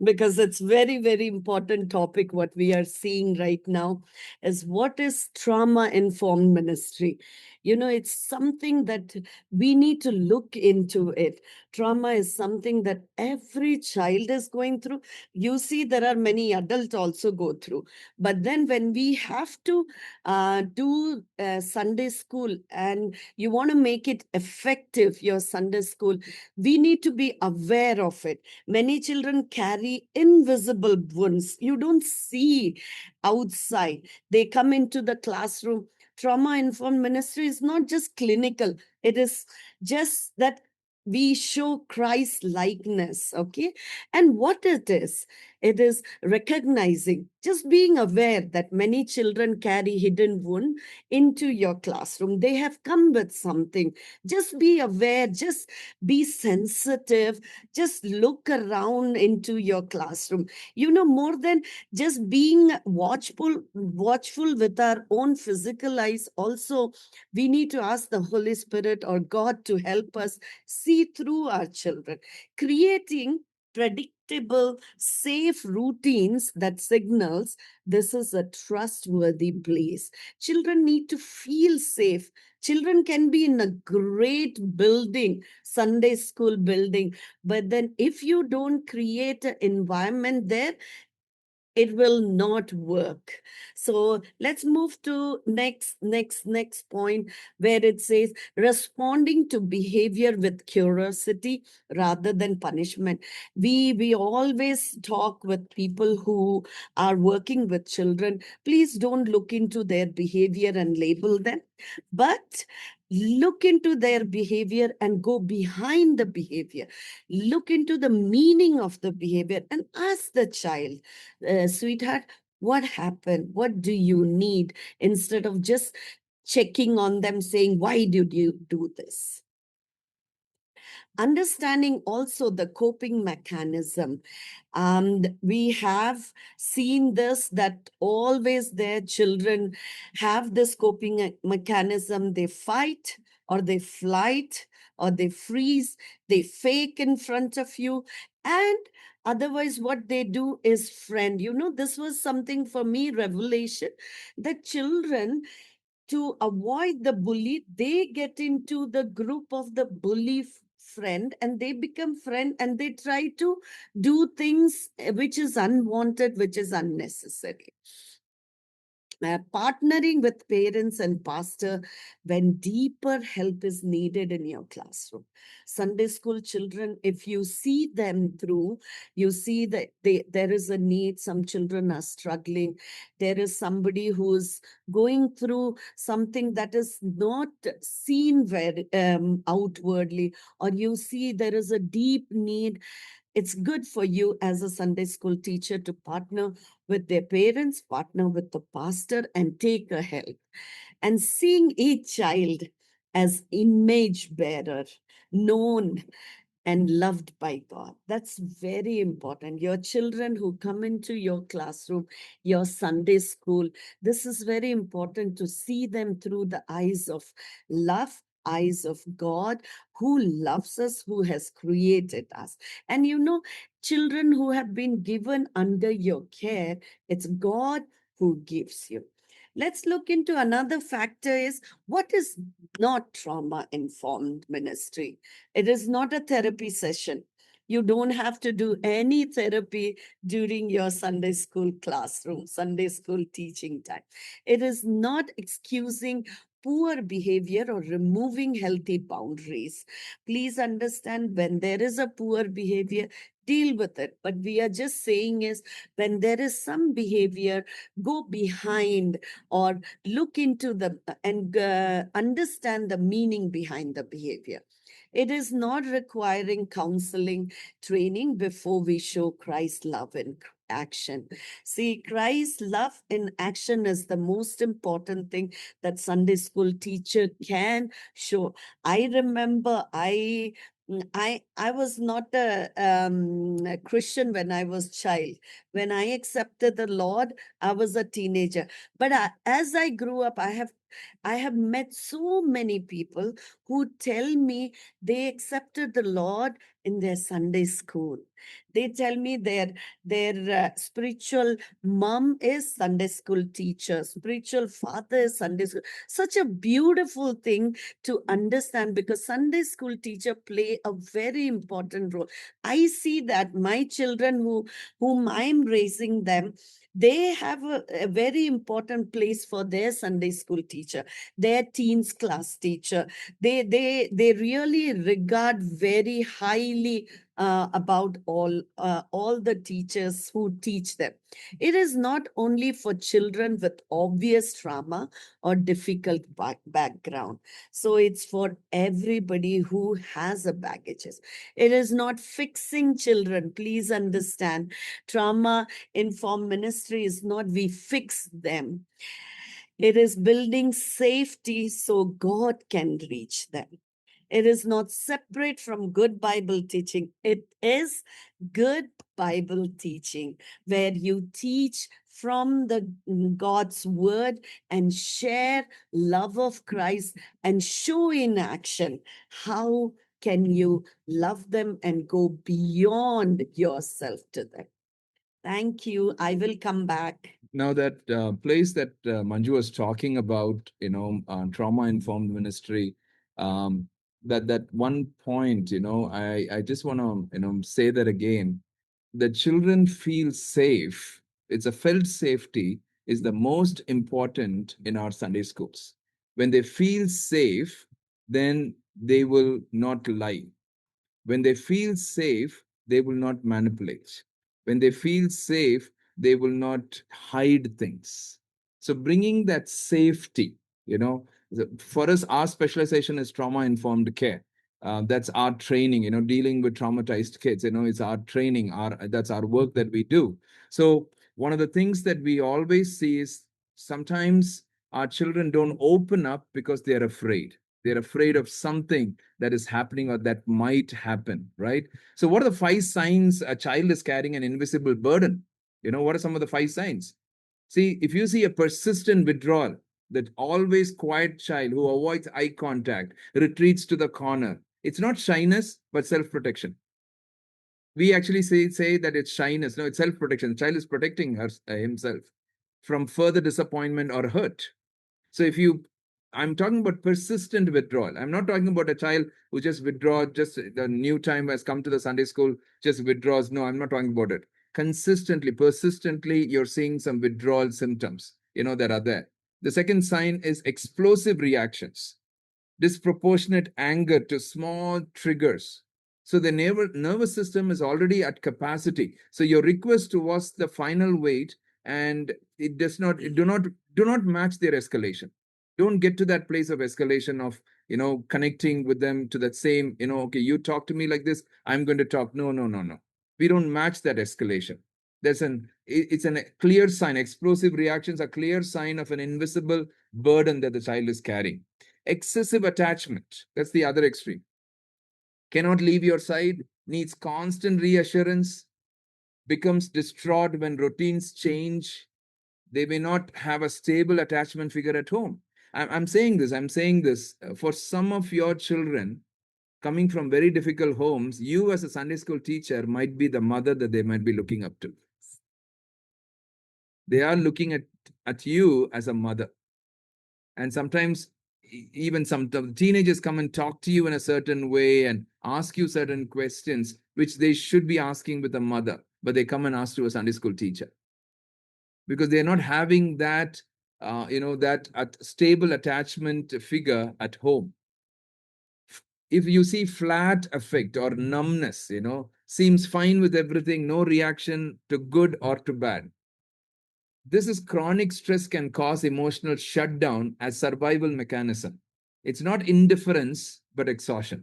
Because it's very, very important topic. What we are seeing right now is what is trauma informed ministry. It's something that we need to look into it. Trauma is something that every child is going through. You see, there are many adults also go through. But then when we have to do Sunday school, and you want to make it effective, your Sunday school, we need to be aware of it. Many children carry invisible wounds. You don't see outside. They come into the classroom. Trauma informed ministry is not just clinical, it is just that we show Christ likeness. Okay. And what it is recognizing, just being aware that many children carry hidden wound into your classroom. They have come with something. Just be aware, just be sensitive, just look around into your classroom. More than just being watchful with our own physical eyes, also we need to ask the Holy Spirit or God to help us see through our children, creating predictable, safe routines that signals this is a trustworthy place. Children need to feel safe. Children can be in a great building, Sunday school building, but then if you don't create an environment there, it will not work. So let's move to next point, where it says responding to behavior with curiosity rather than punishment. We always talk with people who are working with children. Please don't look into their behavior and label them, but look into their behavior and go behind the behavior. Look into the meaning of the behavior and ask the child, sweetheart, what happened? What do you need? Instead of just checking on them, saying, why did you do this? Understanding also the coping mechanism. We have seen this, that always their children have this coping mechanism. They fight, or they flight, or they freeze, they fake in front of you. And otherwise, what they do is friend. This was something for me, revelation, that children, to avoid the bully, they get into the group of the bully friend, and they become friend, and they try to do things which is unwanted, which is unnecessary. Partnering with parents and pastor when deeper help is needed in your classroom. Sunday school children, if you see them through, you see that there is a need. Some children are struggling. There is somebody who's going through something that is not seen very outwardly, or you see there is a deep need. It's good for you as a Sunday school teacher to partner with their parents, partner with the pastor, and take a help. And seeing each child as image bearer, known and loved by God. That's very important. Your children who come into your classroom, your Sunday school, this is very important to see them through the eyes of love, eyes of God, who loves us, who has created us. And children who have been given under your care, it's God who gives you. Let's look into another factor, is what is not trauma informed ministry. It is not a therapy session. You don't have to do any therapy during your Sunday school classroom, Sunday school teaching time. It is not excusing poor behavior or removing healthy boundaries. Please understand, when there is a poor behavior, deal with it. But we are just saying is, when there is some behavior, go behind, or look into the and understand the meaning behind the behavior. It is not requiring counseling training before we show Christ's love in action. See, Christ's love in action is the most important thing that Sunday school teacher can show. I remember I was not a Christian when I was child. When I accepted the Lord, I was a teenager. But as I grew up, I have met so many people who tell me they accepted the Lord in their Sunday school. They tell me their spiritual mom is Sunday school teacher, spiritual father is Sunday school. Such a beautiful thing to understand, because Sunday school teacher play a very important role. I see that my children whom I'm raising them, they have a very important place for their Sunday school teacher, their teens class teacher. They really regard very highly about all the teachers who teach them. It is not only for children with obvious trauma or difficult background. So it's for everybody who has a baggages. It is not fixing children. Please understand, trauma informed ministry is not we fix them. It is building safety so God can reach them. It is not separate from good Bible teaching. It is good Bible teaching where you teach from the God's word and share love of Christ and show in action how can you love them and go beyond yourself to them. Thank you. I will come back. Now that place that Manju was talking about, trauma-informed ministry, that one point, I just want to, say that again. The children feel safe. It's a felt safety is the most important in our Sunday schools. When they feel safe, then they will not lie. When they feel safe, they will not manipulate. When they feel safe, they will not hide things. So, bringing that safety, for us, our specialization is trauma informed care. That's our training, dealing with traumatized kids. It's our training, that's our work that we do. So, one of the things that we always see is sometimes our children don't open up because they're afraid. They're afraid of something that is happening or that might happen, right? So, what are the 5 signs a child is carrying an invisible burden? What are some of the 5 signs? See, if you see a persistent withdrawal, that always quiet child who avoids eye contact, retreats to the corner, it's not shyness, but self protection. We actually say that it's shyness. No, it's self protection. The child is protecting himself from further disappointment or hurt. So if you, I'm talking about persistent withdrawal. I'm not talking about a child who just withdraws, just the new time has come to the Sunday school, just withdraws. No, I'm not talking about it. Consistently, persistently, you're seeing some withdrawal symptoms, that are there. The second sign is explosive reactions, disproportionate anger to small triggers. So the nervous system is already at capacity. So your request was the final weight, and it does not, do not match their escalation. Don't get to that place of escalation of connecting with them to that same, okay, you talk to me like this, I'm going to talk. No, no, no, no. We don't match that escalation. It's a clear sign. Explosive reactions are clear sign of an invisible burden that the child is carrying. Excessive attachment, that's the other extreme. Cannot leave your side, needs constant reassurance, becomes distraught when routines change. They may not have a stable attachment figure at home. I'm saying this for some of your children coming from very difficult homes. You, as a Sunday school teacher, might be the mother that they might be looking up to. They are looking at you as a mother. And sometimes even some teenagers come and talk to you in a certain way and ask you certain questions which they should be asking with a mother, but they come and ask to a Sunday school teacher because they're not having that stable attachment figure at home. If you see flat affect or numbness, seems fine with everything, no reaction to good or to bad, this is chronic stress can cause emotional shutdown as survival mechanism. It's not indifference, but exhaustion.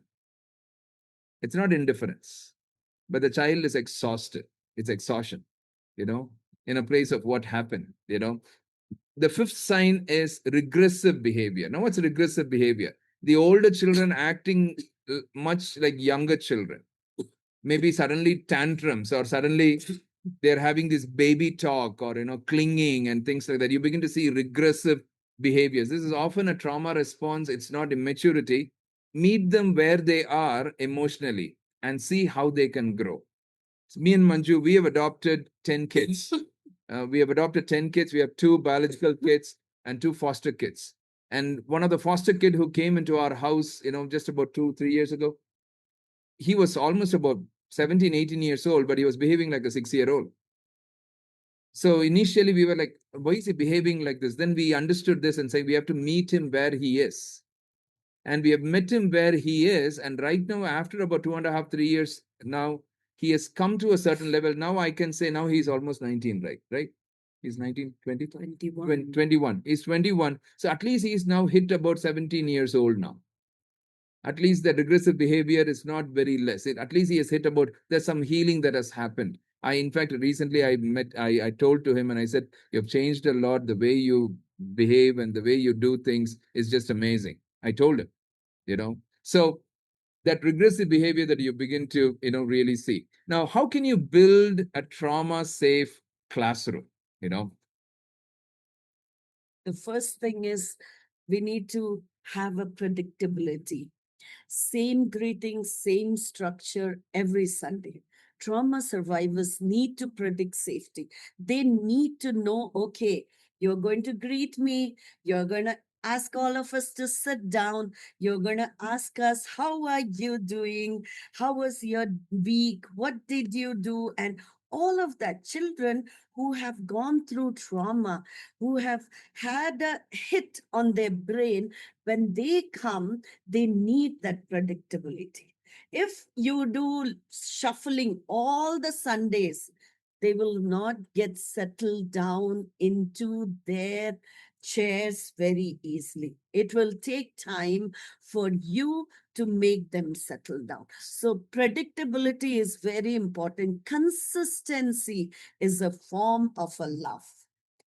It's not indifference, but the child is exhausted. It's exhaustion, in a place of what happened. The fifth sign is regressive behavior. Now, what's regressive behavior? The older children acting much like younger children. Maybe suddenly tantrums, or suddenly they're having this baby talk, or clinging and things like that. You begin to see regressive behaviors. This is often a trauma response. It's not immaturity. Meet them where they are emotionally. and see how they can grow. Me and Manju, we have adopted 10 kids. We have adopted 10 kids. We have two biological kids and two foster kids. And one of the foster kid who came into our house, just about 2, 3 years ago, he was almost about 17, 18 years old, but he was behaving like a 6-year old. So initially we were like, why is he behaving like this? Then we understood this and said, we have to meet him where he is. And we have met him where he is. And right now, after about 2.5, 3 years now, he has come to a certain level. Now I can say now he's almost 19, right? Right? He's 19, 20? 21. 21. He's 21. So at least he's now hit about 17 years old now. At least the regressive behavior is not very less. At least he has hit about, there's some healing that has happened. In fact, recently I told to him and I said, you've changed a lot. The way you behave and the way you do things is just amazing. I told him. So that regressive behavior that you begin to, really see. Now, how can you build a trauma safe classroom? You know, The first thing is we need to have a predictability. Same greeting, same structure every Sunday. Trauma survivors need to predict safety. They need to know, okay, you're going to greet me, you're going to ask all of us to sit down, you're going to ask us, how are you doing? How was your week? What did you do? And all of that. Children who have gone through trauma, who have had a hit on their brain, when they come, they need that predictability. If you do shuffling all the Sundays, they will not get settled down into their chairs very easily. It will take time for you to make them settle down. So, predictability is very important. Consistency is a form of a love.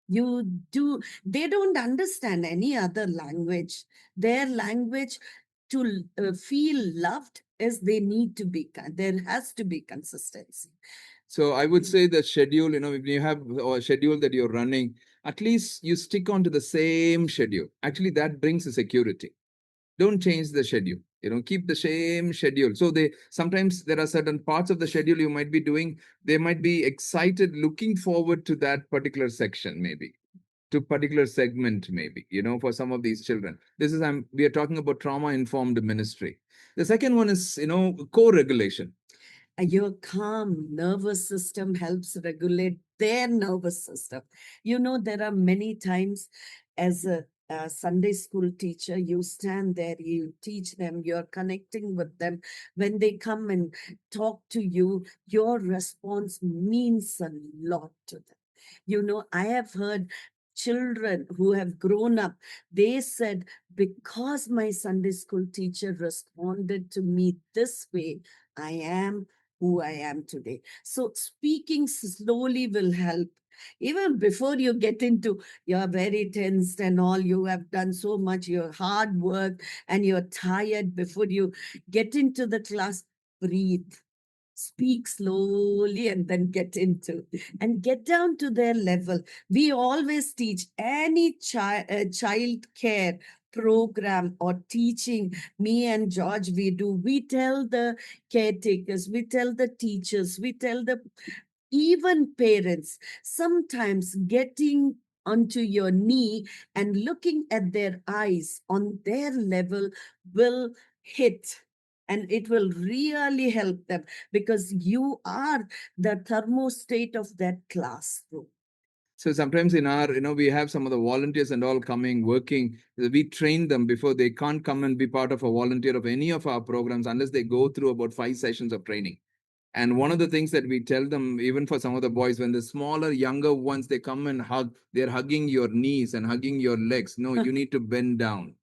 You do, they don't understand any other language. Their language to feel loved is they need to be, there has to be consistency. so I would say the schedule, if you have a schedule that you're running, at least you stick on to the same schedule. Actually, that brings a security. Don't change the schedule. Keep the same schedule. So they sometimes there are certain parts of the schedule you might be doing. They might be excited, looking forward to that particular section, maybe to particular segment, maybe, for some of these children. This is we are talking about trauma informed ministry. The second one is, co-regulation. Your calm nervous system helps regulate their nervous system. There are many times as a Sunday school teacher, you stand there, you teach them, you're connecting with them. When they come and talk to you, your response means a lot to them. I have heard children who have grown up, they said, because my Sunday school teacher responded to me this way, I am who I am today. So speaking slowly will help. Even before you get into, you're very tensed and all, you have done so much, your hard work, and you're tired. Before you get into the class, breathe, speak slowly, and then get into and get down to their level. We always teach any child care program or teaching. Me and George, we tell the caretakers, we tell the teachers, we tell the even parents, sometimes getting onto your knee and looking at their eyes on their level will hit, and it will really help them, because you are the thermostat of that classroom. So sometimes in our, we have some of the volunteers and all coming, working. We train them before they can't come and be part of a volunteer of any of our programs unless they go through about 5 sessions of training. And one of the things that we tell them, even for some of the boys, when the smaller, younger ones, they come and hug, they're hugging your knees and hugging your legs. No, you need to bend down.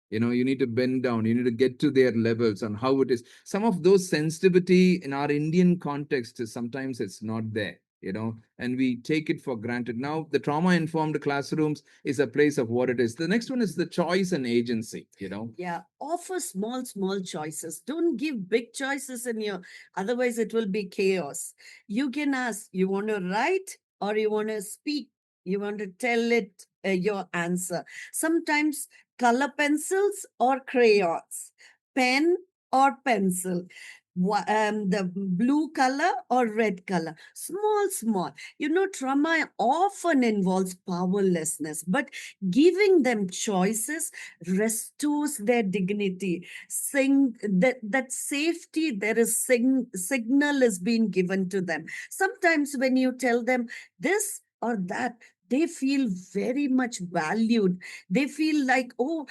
You need to bend down. You need to get to their levels on how it is. Some of those sensitivity in our Indian context is sometimes it's not there. And we take it for granted. Now, the trauma informed classrooms is a place of what it is. The next one is the choice and agency. Yeah, offer small choices. Don't give big choices in your, otherwise it will be chaos. You can ask, you want to write or you want to speak? You want to tell it your answer. Sometimes color pencils or crayons, pen or pencil. the blue color or red color. Small, small. Trauma often involves powerlessness, but giving them choices restores their dignity. That safety, there is signal is being given to them. Sometimes when you tell them this or that, they feel very much valued. They feel like, oh,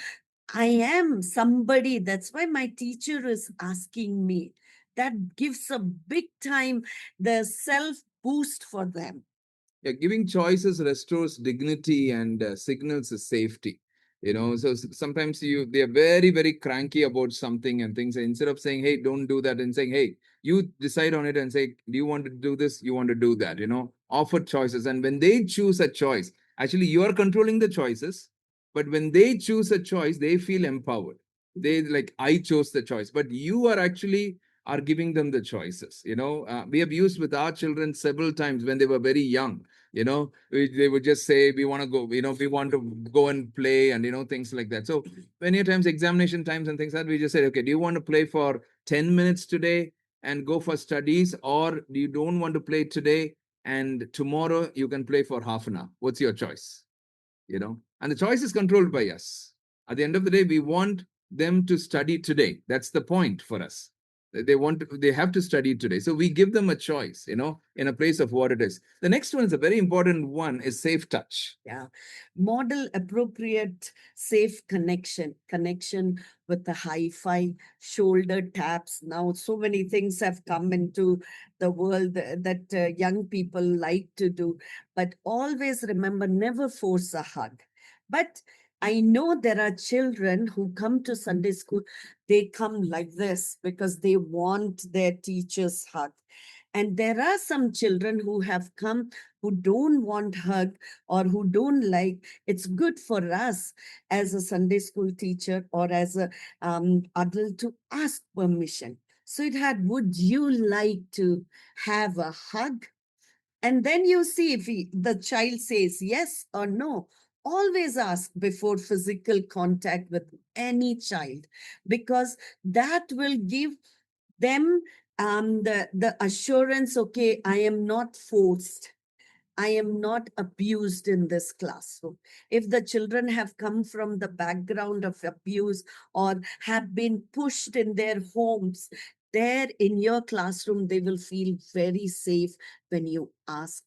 I am somebody. That's why my teacher is asking me. That gives a big time the self boost for them. Yeah, giving choices restores dignity and signals a safety. So sometimes they are very, very cranky about something and things. And instead of saying, "Hey, don't do that," and saying, "Hey, you decide on it," and say, "Do you want to do this? You want to do that?" Offer choices. And when they choose a choice, actually, you are controlling the choices. But when they choose a choice, they feel empowered. They like, "I chose the choice," but you are giving them the choices. We have used with our children several times when they were very young. They would just say, "We want to go, we want to go and play," and things like that. So many times examination times and things like that, we just say, "Okay, do you want to play for 10 minutes today and go for studies, or do you don't want to play today and tomorrow you can play for half an hour? What's your choice?" And the choice is controlled by us. At the end of the day, we want them to study today. That's the point for us. They have to study today, so we give them a choice, in a place of what it is. The next one is a very important one, is safe touch. Yeah. Model appropriate safe connection with the hi-fi, shoulder taps. Now so many things have come into the world that young people like to do, but always remember, never force a hug. But I know there are children who come to Sunday school, they come like this because they want their teacher's hug. And there are some children who have come who don't want hug, or who don't like. It's good for us as a Sunday school teacher or as a adult to ask permission. So it had, would you like to have a hug? And then you see if the child says yes or no. Always ask before physical contact with any child, because that will give them the assurance, okay, I am not forced, I am not abused in this classroom. If the children have come from the background of abuse or have been pushed in their homes, there in your classroom, they will feel very safe when you ask.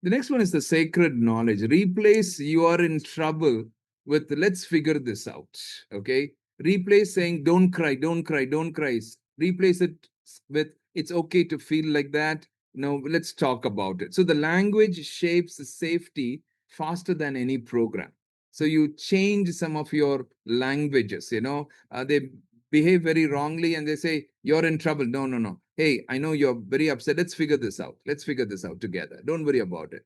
The next one is the sacred knowledge. Replace "you are in trouble" with "let's figure this out." Okay. Replace saying "don't cry, don't cry, don't cry." Replace it with "it's okay to feel like that. No, let's talk about it." So the language shapes the safety faster than any program. So you change some of your languages. They behave very wrongly and they say, "You're in trouble." No, no, no. "Hey, I know you're very upset. Let's figure this out. Let's figure this out together. Don't worry about it."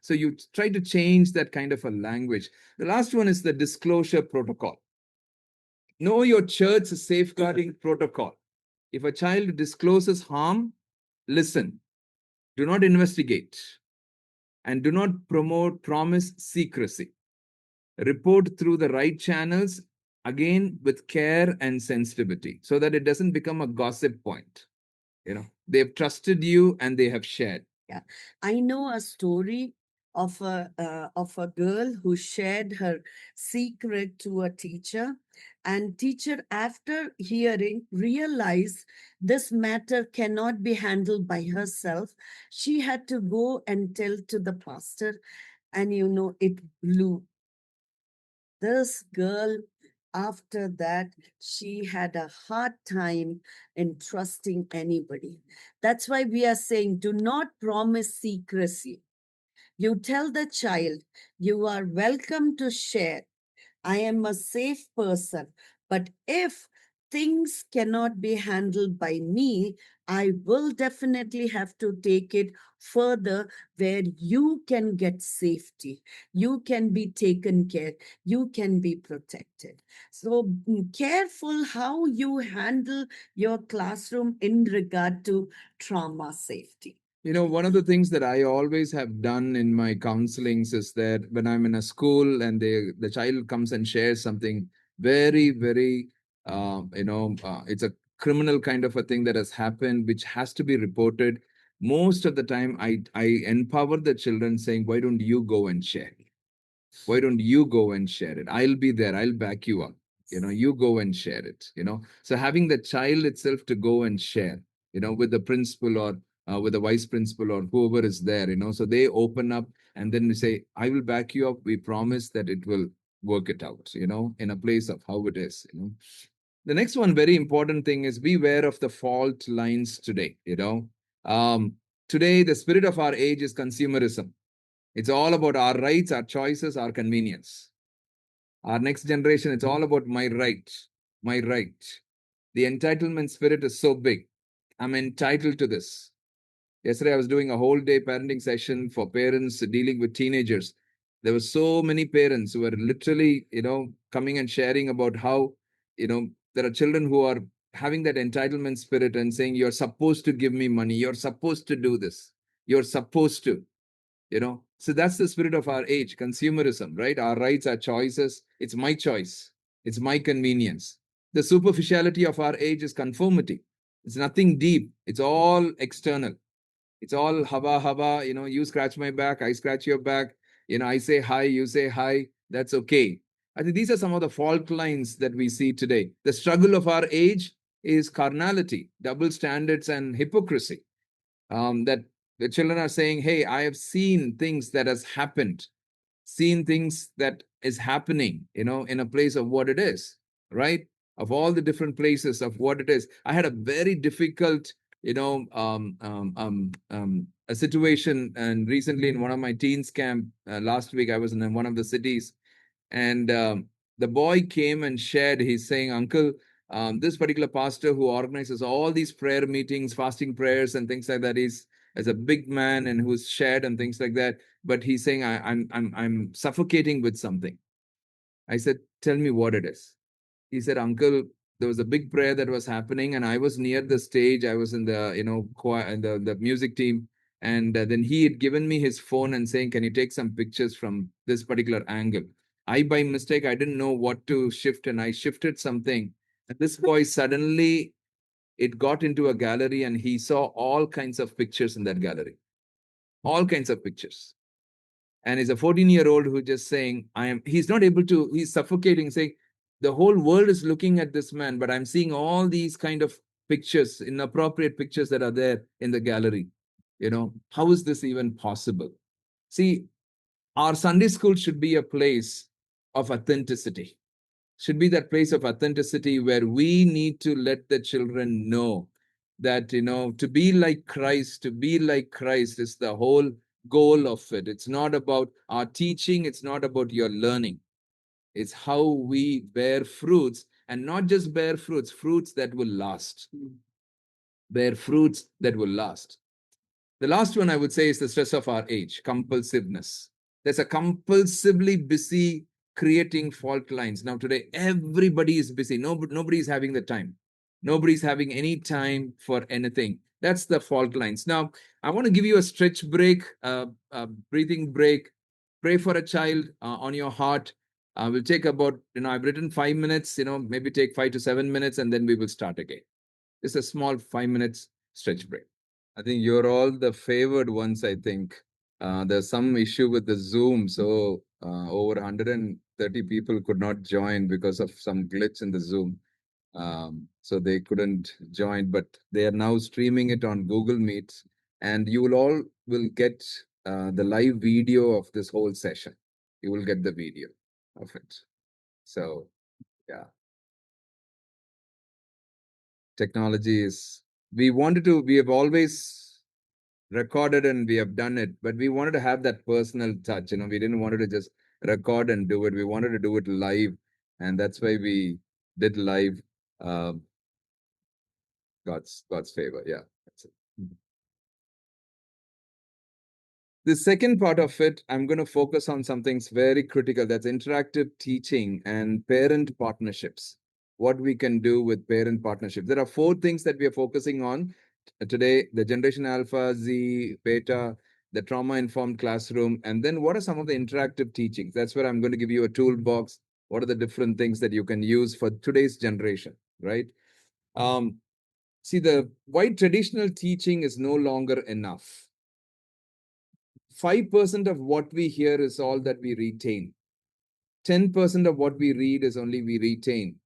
So you try to change that kind of a language. The last one is the disclosure protocol. Know your church's safeguarding protocol. If a child discloses harm, listen. Do not investigate. And do not promise secrecy. Report through the right channels, again with care and sensitivity, so that it doesn't become a gossip point. They've trusted you and they have shared. Yeah. I know a story of a girl who shared her secret to a teacher, and teacher, after hearing, realized this matter cannot be handled by herself. She had to go and tell to the pastor, and it blew. This girl, after that, she had a hard time in trusting anybody. That's why we are saying, do not promise secrecy. You tell the child, you are welcome to share. I am a safe person. But if things cannot be handled by me, I will definitely have to take it further where you can get safety. You can be taken care. You can be protected. So careful how you handle your classroom in regard to trauma safety. One of the things that I always have done in my counselings is that when I'm in a school and the child comes and shares something very, very, it's a criminal kind of a thing that has happened, which has to be reported, most of the time I empower the children saying, why don't you go and share? Why don't you go and share it? I'll be there. I'll back you up. You go and share it. So having the child itself to go and share, with the principal or with the vice principal or whoever is there, so they open up and then we say, I will back you up. We promise that it will work it out, in a place of how it is. The next one, very important thing is beware of the fault lines today. Um, Today, the spirit of our age is consumerism. It's all about our rights, our choices, our convenience. Our next generation, it's all about my right, my right. The entitlement spirit is so big. I'm entitled to this. Yesterday, I was doing a whole day parenting session for parents dealing with teenagers. There were so many parents who were literally, coming and sharing about how, there are children who are having that entitlement spirit and saying, you're supposed to give me money. You're supposed to do this. You're supposed to. So that's the spirit of our age, consumerism, right? Our rights, our choices. It's my choice. It's my convenience. The superficiality of our age is conformity. It's nothing deep. It's all external. It's all hava, you scratch my back, I scratch your back. I say hi, you say hi. That's okay. I think these are some of the fault lines that we see today. The struggle of our age is carnality, double standards, and hypocrisy. That the children are saying, hey, I have seen things that has happened, seen things that is happening, in a place of what it is, right? Of all the different places of what it is. I had a very difficult, a situation, and recently in one of my teens camp last week, I was in one of the cities, and the boy came and shared. He's saying, Uncle, this particular pastor who organizes all these prayer meetings, fasting prayers, and things like that, is as a big man and who's shared and things like that. But he's saying, I'm suffocating with something. I said, tell me what it is. He said, Uncle, there was a big prayer that was happening, and I was near the stage. I was in the choir and the music team, and then he had given me his phone and saying, can you take some pictures from this particular angle? I, by mistake, I didn't know what to shift, and I shifted something. And this boy suddenly, it got into a gallery, and he saw all kinds of pictures in that gallery, all kinds of pictures. And he's a 14-year-old who just saying, he's not able to, he's suffocating, saying, the whole world is looking at this man, but I'm seeing all these kind of pictures, inappropriate pictures that are there in the gallery. How is this even possible? See, our Sunday school should be a place of authenticity, should be that place of authenticity where we need to let the children know that, to be like Christ, is the whole goal of it. It's not about our teaching, it's not about your learning. It's how we bear fruits, and not just bear fruits, fruits that will last. Bear fruits that will last. The last one I would say is the stress of our age, compulsiveness. There's a compulsively busy creating fault lines. Now, today, everybody is busy. Nobody is having the time. Nobody's having any time for anything. That's the fault lines. Now, I want to give you a stretch break, a breathing break. Pray for a child on your heart. We'll take about, I've written 5 minutes, maybe take 5 to 7 minutes, and then we will start again. It's a small 5 minutes stretch break. I think you're all the favored ones, I think. There's some issue with the Zoom. So over 130 people could not join because of some glitch in the Zoom. So they couldn't join, but they are now streaming it on Google Meet. And you will get the live video of this whole session. You will get the video of it. So, yeah. Technology is, we have always recorded and we have done it, but we wanted to have that personal touch. We didn't want to just record and do it. We wanted to do it live, and that's why we did live. God's favor, yeah. That's it. The second part of it, I'm going to focus on something very critical. That's interactive teaching and parent partnerships. What we can do with parent partnerships. There are 4 things that we are focusing on today: the Generation Alpha, Z, Beta, the trauma-informed classroom, and then what are some of the interactive teachings? That's where I'm going to give you a toolbox. What are the different things that you can use for today's generation, right? See, the why traditional teaching is no longer enough. 5% of what we hear is all that we retain. 10% of what we read is only we retain.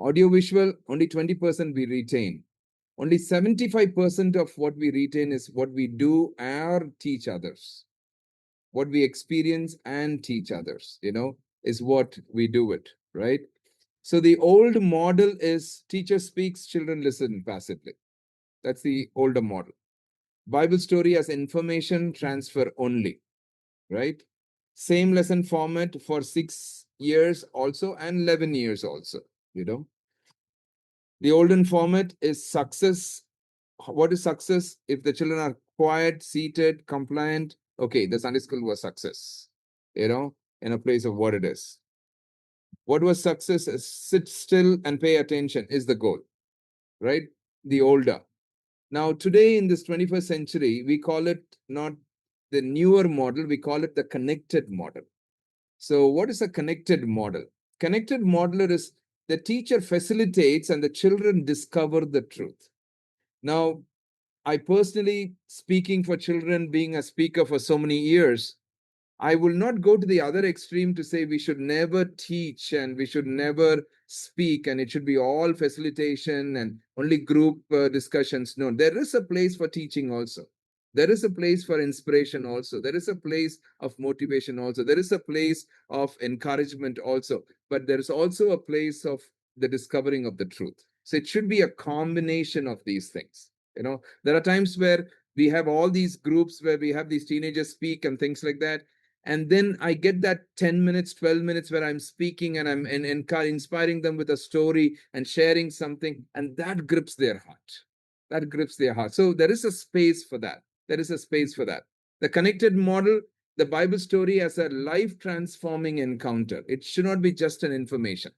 Audiovisual, only 20% we retain. Only 75% of what we retain is what we do or teach others. What we experience and teach others, is what we do it, right? So the old model is teacher speaks, children listen passively. That's the older model. Bible story as information transfer only, right? Same lesson format for 6 years also and 11 years also, you know. The olden format is success. What is success? If the children are quiet, seated, compliant, okay, the Sunday school was success, in a place of what it is. What was success? Is sit still and pay attention is the goal, right? The older. Now, today in this 21st century, we call it not the newer model, we call it the connected model. So, what is a connected model? Connected model is the teacher facilitates and the children discover the truth. Now, I personally, speaking for children, being a speaker for so many years, I will not go to the other extreme to say we should never teach and we should never speak and it should be all facilitation and only group discussions. No, there is a place for teaching also. There is a place for inspiration also. There is a place of motivation also. There is a place of encouragement also. But there is also a place of the discovering of the truth. So it should be a combination of these things. There are times where we have all these groups where we have these teenagers speak and things like that, and then I get that 10 minutes 12 minutes where I'm speaking and I'm inspiring them with a story and sharing something, and that grips their heart. So there is a space for that. The connected model, the Bible story as a life transforming encounter. It should not be just an information.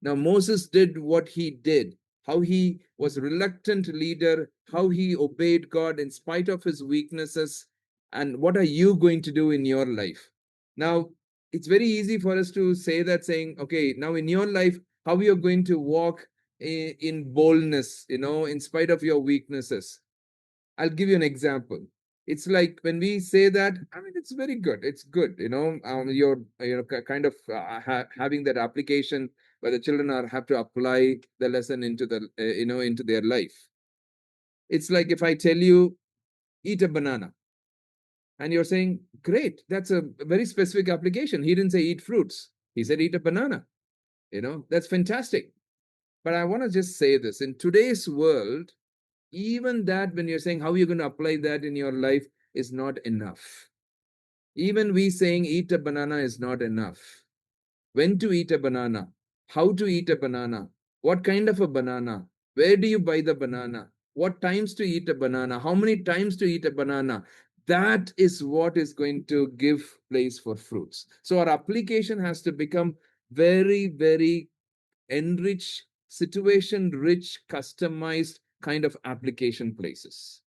Now, Moses did what he did, how he was a reluctant leader, how he obeyed God in spite of his weaknesses. And what are you going to do in your life? Now, it's very easy for us to say that, saying, okay, now in your life, how you're going to walk in boldness, in spite of your weaknesses. I'll give you an example. It's like when we say that, I mean, it's very good. It's good, you're kind of having that application where the children have to apply the lesson into into their life. It's like if I tell you, eat a banana, and you're saying, great, that's a very specific application. He didn't say eat fruits. He said eat a banana. That's fantastic. But I want to just say this: in today's world, even that, when you're saying how you're going to apply that in your life, is not enough. Even we saying eat a banana is not enough. When to eat a banana, how to eat a banana, what kind of a banana, where do you buy the banana, what times to eat a banana, how many times to eat a banana, that is what is going to give place for fruits. So our application has to become very, very enriched, situation rich, customized kind of application places.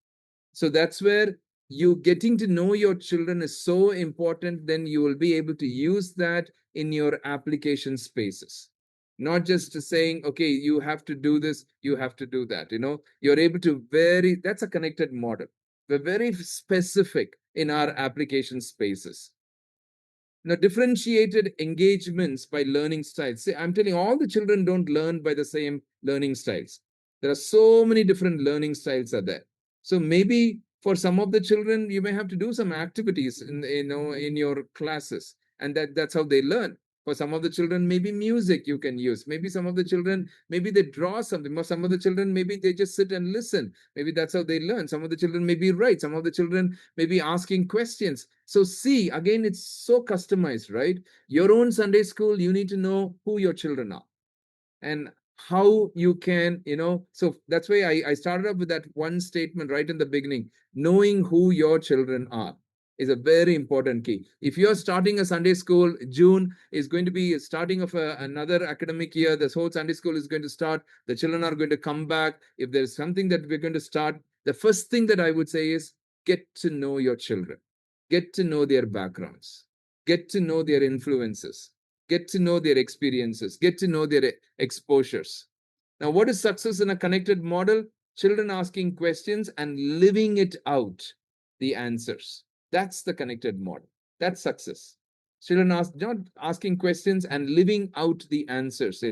So that's where you getting to know your children is so important. Then you will be able to use that in your application spaces. Not just saying, okay, you have to do this, you have to do that. You're able to that's a connected model. We're very specific in our application spaces. Now, differentiated engagements by learning styles. See, I'm telling you, all the children don't learn by the same learning styles. There are so many different learning styles are there. So maybe for some of the children, you may have to do some activities in your classes, and that's how they learn. For some of the children, maybe music you can use. Maybe some of the children, maybe they draw something. Or some of the children, maybe they just sit and listen. Maybe that's how they learn. Some of the children maybe write. Some of the children maybe asking questions. So see, again, it's so customized, right? Your own Sunday school, you need to know who your children are and how you can, so that's why I started up with that one statement right in the beginning. Knowing who your children are is a very important key. If you're starting a Sunday school, June is going to be starting of another academic year. This whole Sunday school is going to start. The children are going to come back. If there's something that we're going to start, the first thing that I would say is get to know your children. Get to know their backgrounds. Get to know their influences. Get to know their experiences. Get to know their exposures. Now, what is success in a connected model? Children asking questions and living it out, the answers. That's the connected model. That's success. Children not asking questions and living out the answers.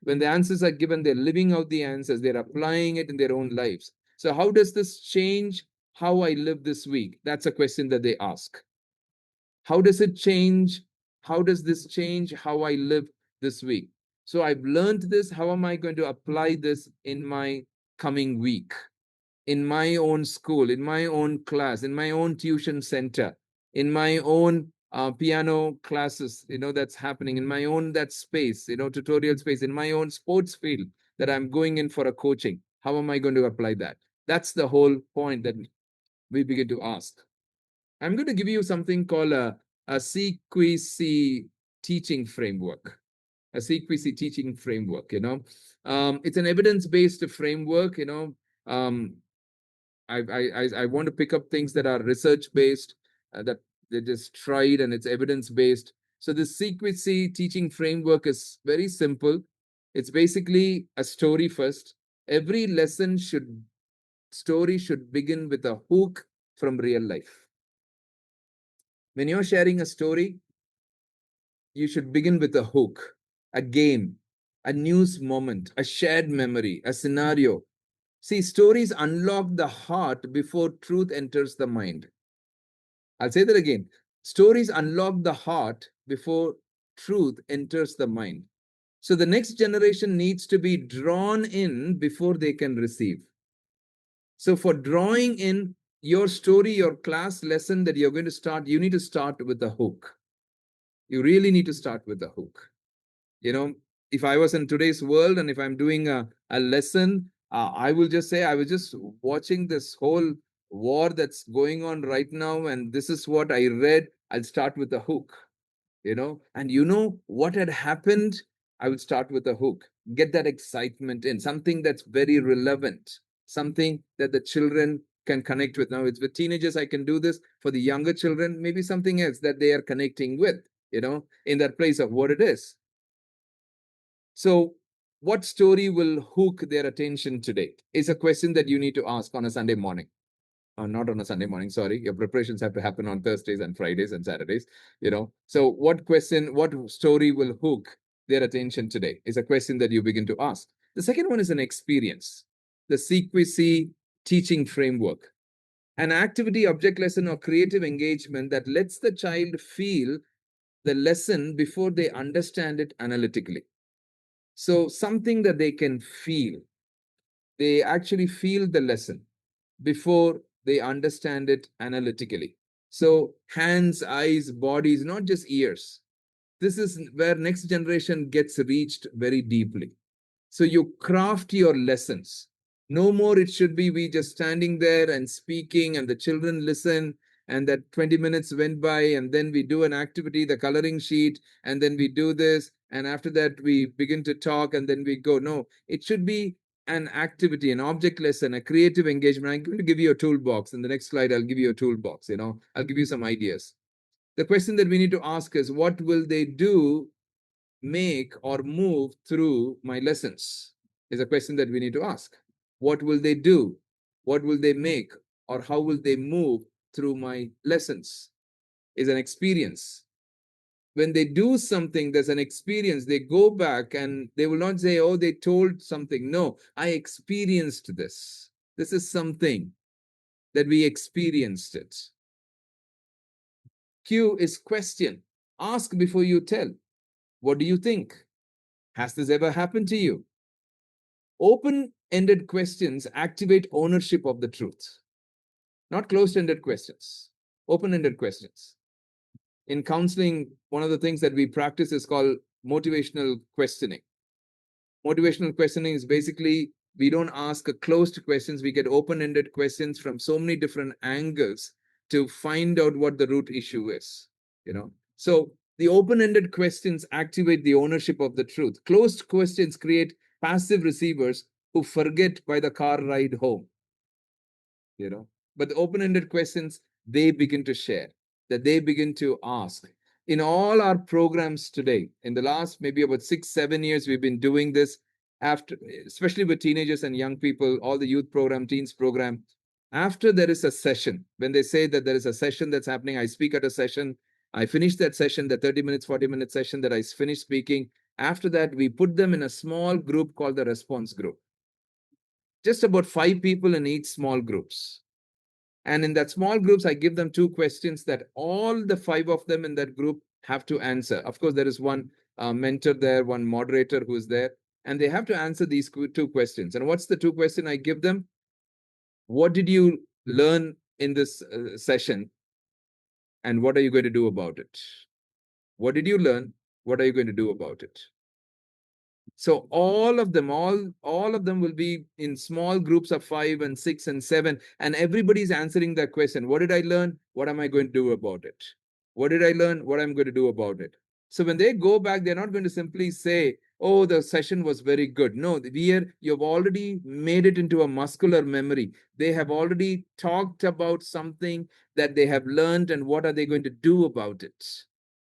When the answers are given, they're living out the answers, they're applying it in their own lives. So, how does this change how I live this week? That's a question that they ask. How does it change? How does this change how I live this week? So I've learned this. How am I going to apply this in my coming week, in my own school, in my own class, in my own tuition center, in my own piano classes, that's happening in my own that space, tutorial space, in my own sports field that I'm going in for a coaching? How am I going to apply that? That's the whole point that we begin to ask. I'm going to give you something called a CQC teaching framework. A CQC teaching framework, it's an evidence-based framework, I want to pick up things that are research-based, that they just tried and it's evidence-based. So this CQC teaching framework is very simple. It's basically a story first. Every story should begin with a hook from real life. When you're sharing a story, you should begin with a hook, a game, a news moment, a shared memory, a scenario. See, stories unlock the heart before truth enters the mind. I'll say that again. Stories unlock the heart before truth enters the mind. So the next generation needs to be drawn in before they can receive. So for drawing in your story, your class lesson that you're going to start, you need to start with a hook. You really need to start with a hook. If I was in today's world and if I'm doing a lesson, I will just say, I was just watching this whole war that's going on right now, and this is what I read. I'll start with a hook, and what had happened. I would start with a hook, get that excitement in something that's very relevant, something that the children can connect with. Now, it's with teenagers, I can do this. For the younger children, maybe something else that they are connecting with, in that place of what it is. So, what story will hook their attention today is a question that you need to ask on a Sunday morning. Not on a Sunday morning, sorry. Your preparations have to happen on Thursdays and Fridays and Saturdays. So what story will hook their attention today is a question that you begin to ask. The second one is an experience, the CQC teaching framework, an activity, object lesson, or creative engagement that lets the child feel the lesson before they understand it analytically. So something that they can feel. They actually feel the lesson before they understand it analytically. So hands, eyes, bodies, not just ears. This is where next generation gets reached very deeply. So you craft your lessons. No more it should be we just standing there and speaking and the children listen and that 20 minutes went by and then we do an activity, the coloring sheet, and then we do this. And after that, we begin to talk and then we go. No, it should be an activity, an object lesson, a creative engagement. I'm going to give you a toolbox. In the next slide, I'll give you a toolbox. I'll give you some ideas. The question that we need to ask is, what will they do, make, or move through my lessons? Is a question that we need to ask. What will they do? What will they make? Or how will they move through my lessons? Is an experience. When they do something, there's an experience. They go back and they will not say, oh, they told something. No, I experienced this. This is something that we experienced it. Q is question. Ask before you tell. What do you think? Has this ever happened to you? Open-ended questions activate ownership of the truth, not closed-ended questions, open-ended questions. In counseling, one of the things that we practice is called motivational questioning. Motivational questioning is basically we don't ask closed questions, we get open-ended questions from so many different angles to find out what the root issue is. So the open-ended questions activate the ownership of the truth. Closed questions create passive receivers who forget by the car ride home. But the open-ended questions, they begin to share, that they begin to ask. In all our programs today, in the last maybe about 6-7 years, we've been doing this. after, especially with teenagers and young people, all the youth program, teens program, after there is a session, when they say that there is a session that's happening, I speak at a session, I finish that session, the 30 minutes, 40-minute session that I finish speaking. After that, we put them in a small group called the response group. Just about 5 people in each small groups. And in that small groups, I give them 2 questions that all the 5 of them in that group have to answer. Of course, there is one mentor there, one moderator who's there, and they have to answer these 2 questions. And what's the 2 questions I give them? What did you learn in this session? And what are you going to do about it? What did you learn? What are you going to do about it? So all of them will be in small groups of 5 and 6 and 7, and everybody's answering that question. What did I learn? What am I going to do about it? What did I learn? What I'm going to do about it? So when they go back, they're not going to simply say, "Oh, the session was very good." No, you've already made it into a muscular memory. They have already talked about something that they have learned, and what are they going to do about it?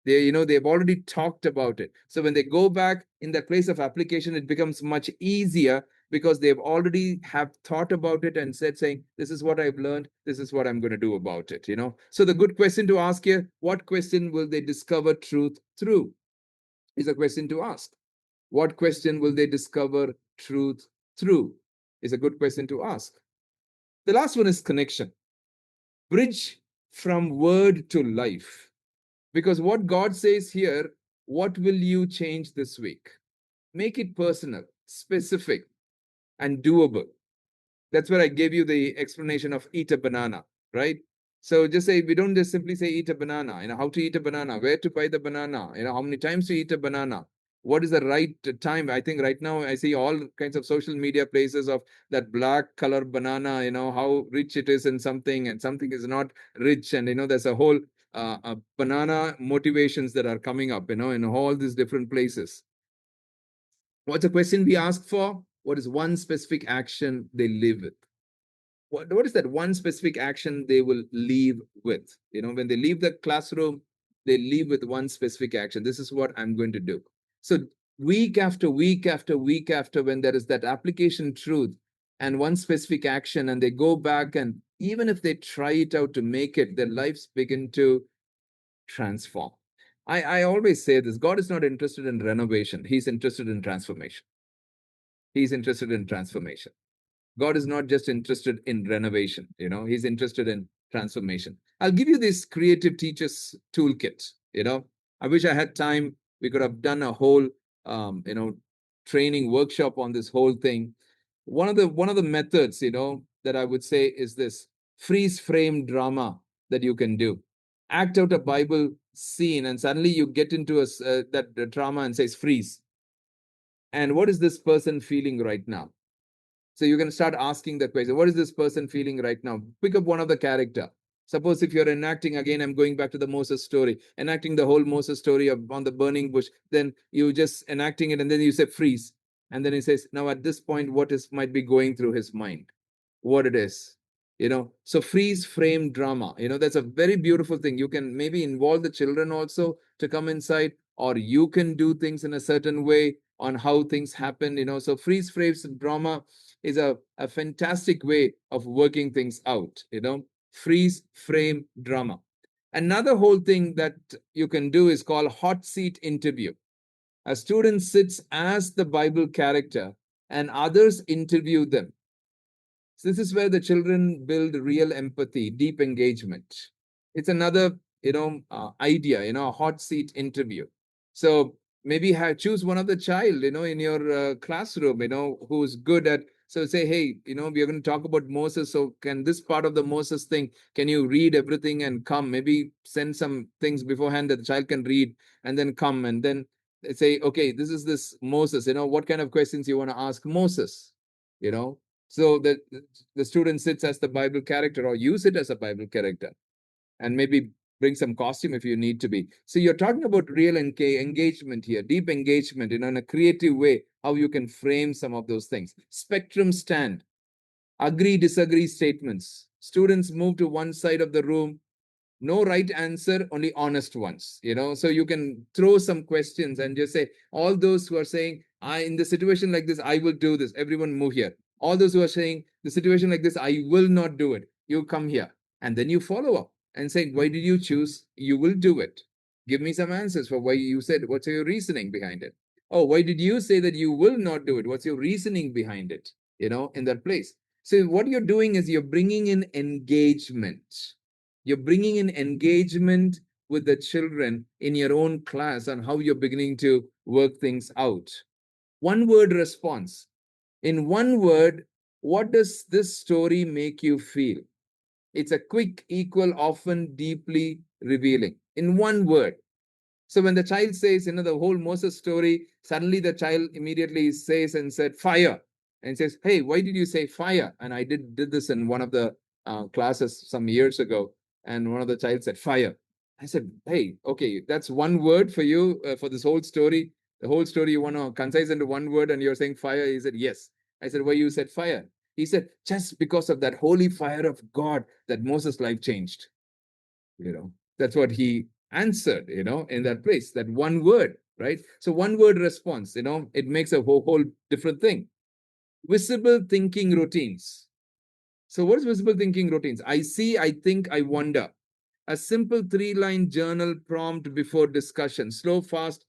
They've already talked about it. So when they go back in that place of application, it becomes much easier because they've already have thought about it and said, saying, this is what I've learned, this is what I'm going to do about it. So the good question to ask here, what question will they discover truth through, is a question to ask. What question will they discover truth through, is a good question to ask. The last one is connection. Bridge from word to life. Because what God says here, what will you change this week? Make it personal, specific, and doable. That's where I gave you the explanation of eat a banana, right? So just say, we don't just simply say eat a banana, how to eat a banana, where to buy the banana, how many times to eat a banana, what is the right time. I think right now I see all kinds of social media places of that black color banana, how rich it is in something and something is not rich. And, there's a whole banana motivations that are coming up, in all these different places. What's the question we ask for? What is one specific action they live with? What is that one specific action they will leave with? When they leave the classroom, they leave with one specific action. This is what I'm going to do. So week after week after week after, when there is that application truth and one specific action, and they go back, and even if they try it out to make it, their lives begin to transform. I always say this: God is not interested in renovation, He's interested in transformation. He's interested in transformation. God is not just interested in renovation, He's interested in transformation. I'll give you this creative teachers toolkit. I wish I had time. We could have done a whole, training workshop on this whole thing. One of the methods, that I would say is this freeze frame drama that you can do. Act out a Bible scene, and suddenly you get into that drama and says freeze. And what is this person feeling right now? So you can start asking the question, what is this person feeling right now? Pick up one of the character. Suppose if you're enacting, again, I'm going back to the Moses story, enacting the whole Moses story on the burning bush, then you just enacting it, and then you say freeze. And then he says, now at this point, what is might be going through his mind? What it is. So freeze frame drama, that's a very beautiful thing. You can maybe involve the children also to come inside, or you can do things in a certain way on how things happen. So freeze frame drama is a fantastic way of working things out. Freeze frame drama. Another whole thing that you can do is called hot seat interview. A student sits as the Bible character and others interview them. So this is where the children build real empathy, deep engagement. It's another, idea, a hot seat interview. So maybe choose one of the child, in your classroom, who's good at. So say, hey, we are going to talk about Moses. So can this part of the Moses thing, can you read everything and come? Maybe send some things beforehand that the child can read and then come, and then say, okay, this Moses. What kind of questions you want to ask Moses? So the student sits as the Bible character, or use it as a Bible character, and maybe bring some costume if you need to be. So you're talking about real engagement here, deep engagement, in a creative way, how you can frame some of those things. Spectrum stand, agree, disagree statements. Students move to one side of the room. No right answer, only honest ones. So you can throw some questions and just say, all those who are saying In the situation like this, I will do this. Everyone move here. All those who are saying the situation like this, I will not do it. You come here. And then you follow up and say, why did you choose? You will do it. Give me some answers for why you said, what's your reasoning behind it? Oh, why did you say that you will not do it? What's your reasoning behind it? In that place. So what you're doing is you're bringing in engagement. You're bringing in engagement with the children in your own class on how you're beginning to work things out. One word response. In one word, what does this story make you feel? It's a quick, equal, often deeply revealing. In one word. So when the child says, the whole Moses story, suddenly the child immediately says and said, fire. And says, hey, why did you say fire? And I did this in one of the classes some years ago. And one of the child said, fire. I said, hey, okay, that's one word for you for this whole story. The whole story you want to concise into one word and you're saying fire. He said, yes. I said, why you said fire? He said, just because of that holy fire of God that Moses' life changed. That's what he answered, in that place, that one word, right? So one word response, it makes a whole different thing. Visible thinking routines. So what is visible thinking routines? I see, I think, I wonder. A simple 3-line journal prompt before discussion. Slow, fast,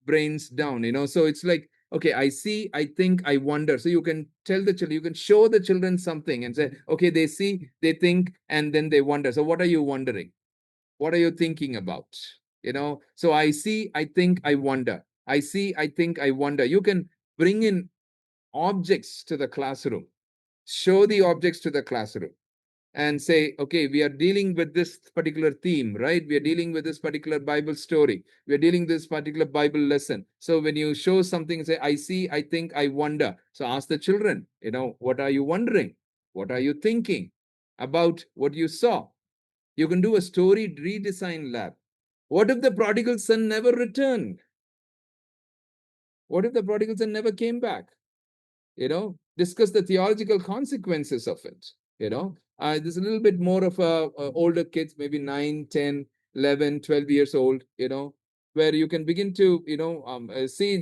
brains down, So it's like, okay, I see, I think, I wonder. So you can tell the children, you can show the children something and say, okay, they see, they think, and then they wonder. So what are you wondering? What are you thinking about? So I see, I think, I wonder. I see, I think, I wonder. You can bring in objects to the classroom, show the objects to the classroom, and say, okay, we are dealing with this particular theme, right? We are dealing with this particular Bible story. We are dealing with this particular Bible lesson. So when you show something, say, I see, I think, I wonder. So ask the children, what are you wondering? What are you thinking about what you saw? You can do a story redesign lab. What if the prodigal son never returned? What if the prodigal son never came back? Discuss the theological consequences of it. There's a little bit more of older kids, maybe 9, 10, 11, 12 years old, where you can begin to, see,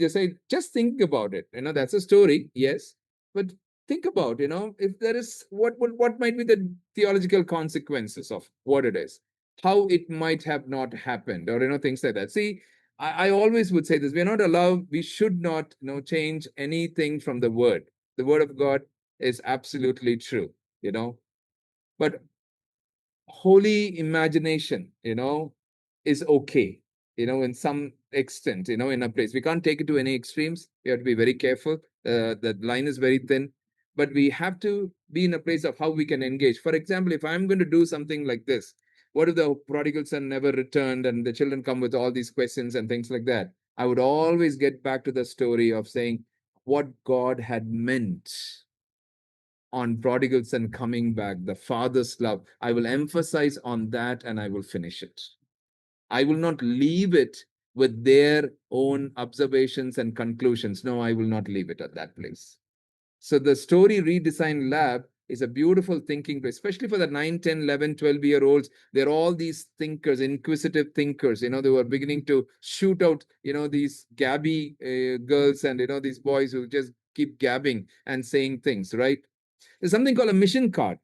just think about it. That's a story, yes, but think about, if there is, what might be the theological consequences of what it is, how it might have not happened, or, things like that. See, I always would say this: we're not allowed, we should not, change anything from the word. The word of God is absolutely true, but holy imagination, is okay, in some extent, in a place. We can't take it to any extremes. We have to be very careful. The line is very thin, but we have to be in a place of how we can engage. For example, if I'm going to do something like this, what if the prodigal son never returned and the children come with all these questions and things like that? I would always get back to the story of saying what God had meant on prodigal son coming back, the father's love. I will emphasize on that and I will finish it. I will not leave it with their own observations and conclusions. No, I will not leave it at that place. So the story redesign lab is a beautiful thinking place, especially for the 9, 10, 11, 12-year-olds. They're all these thinkers, inquisitive thinkers. They were beginning to shoot out, these gabby girls and, these boys who just keep gabbing and saying things, right? There's something called a mission card.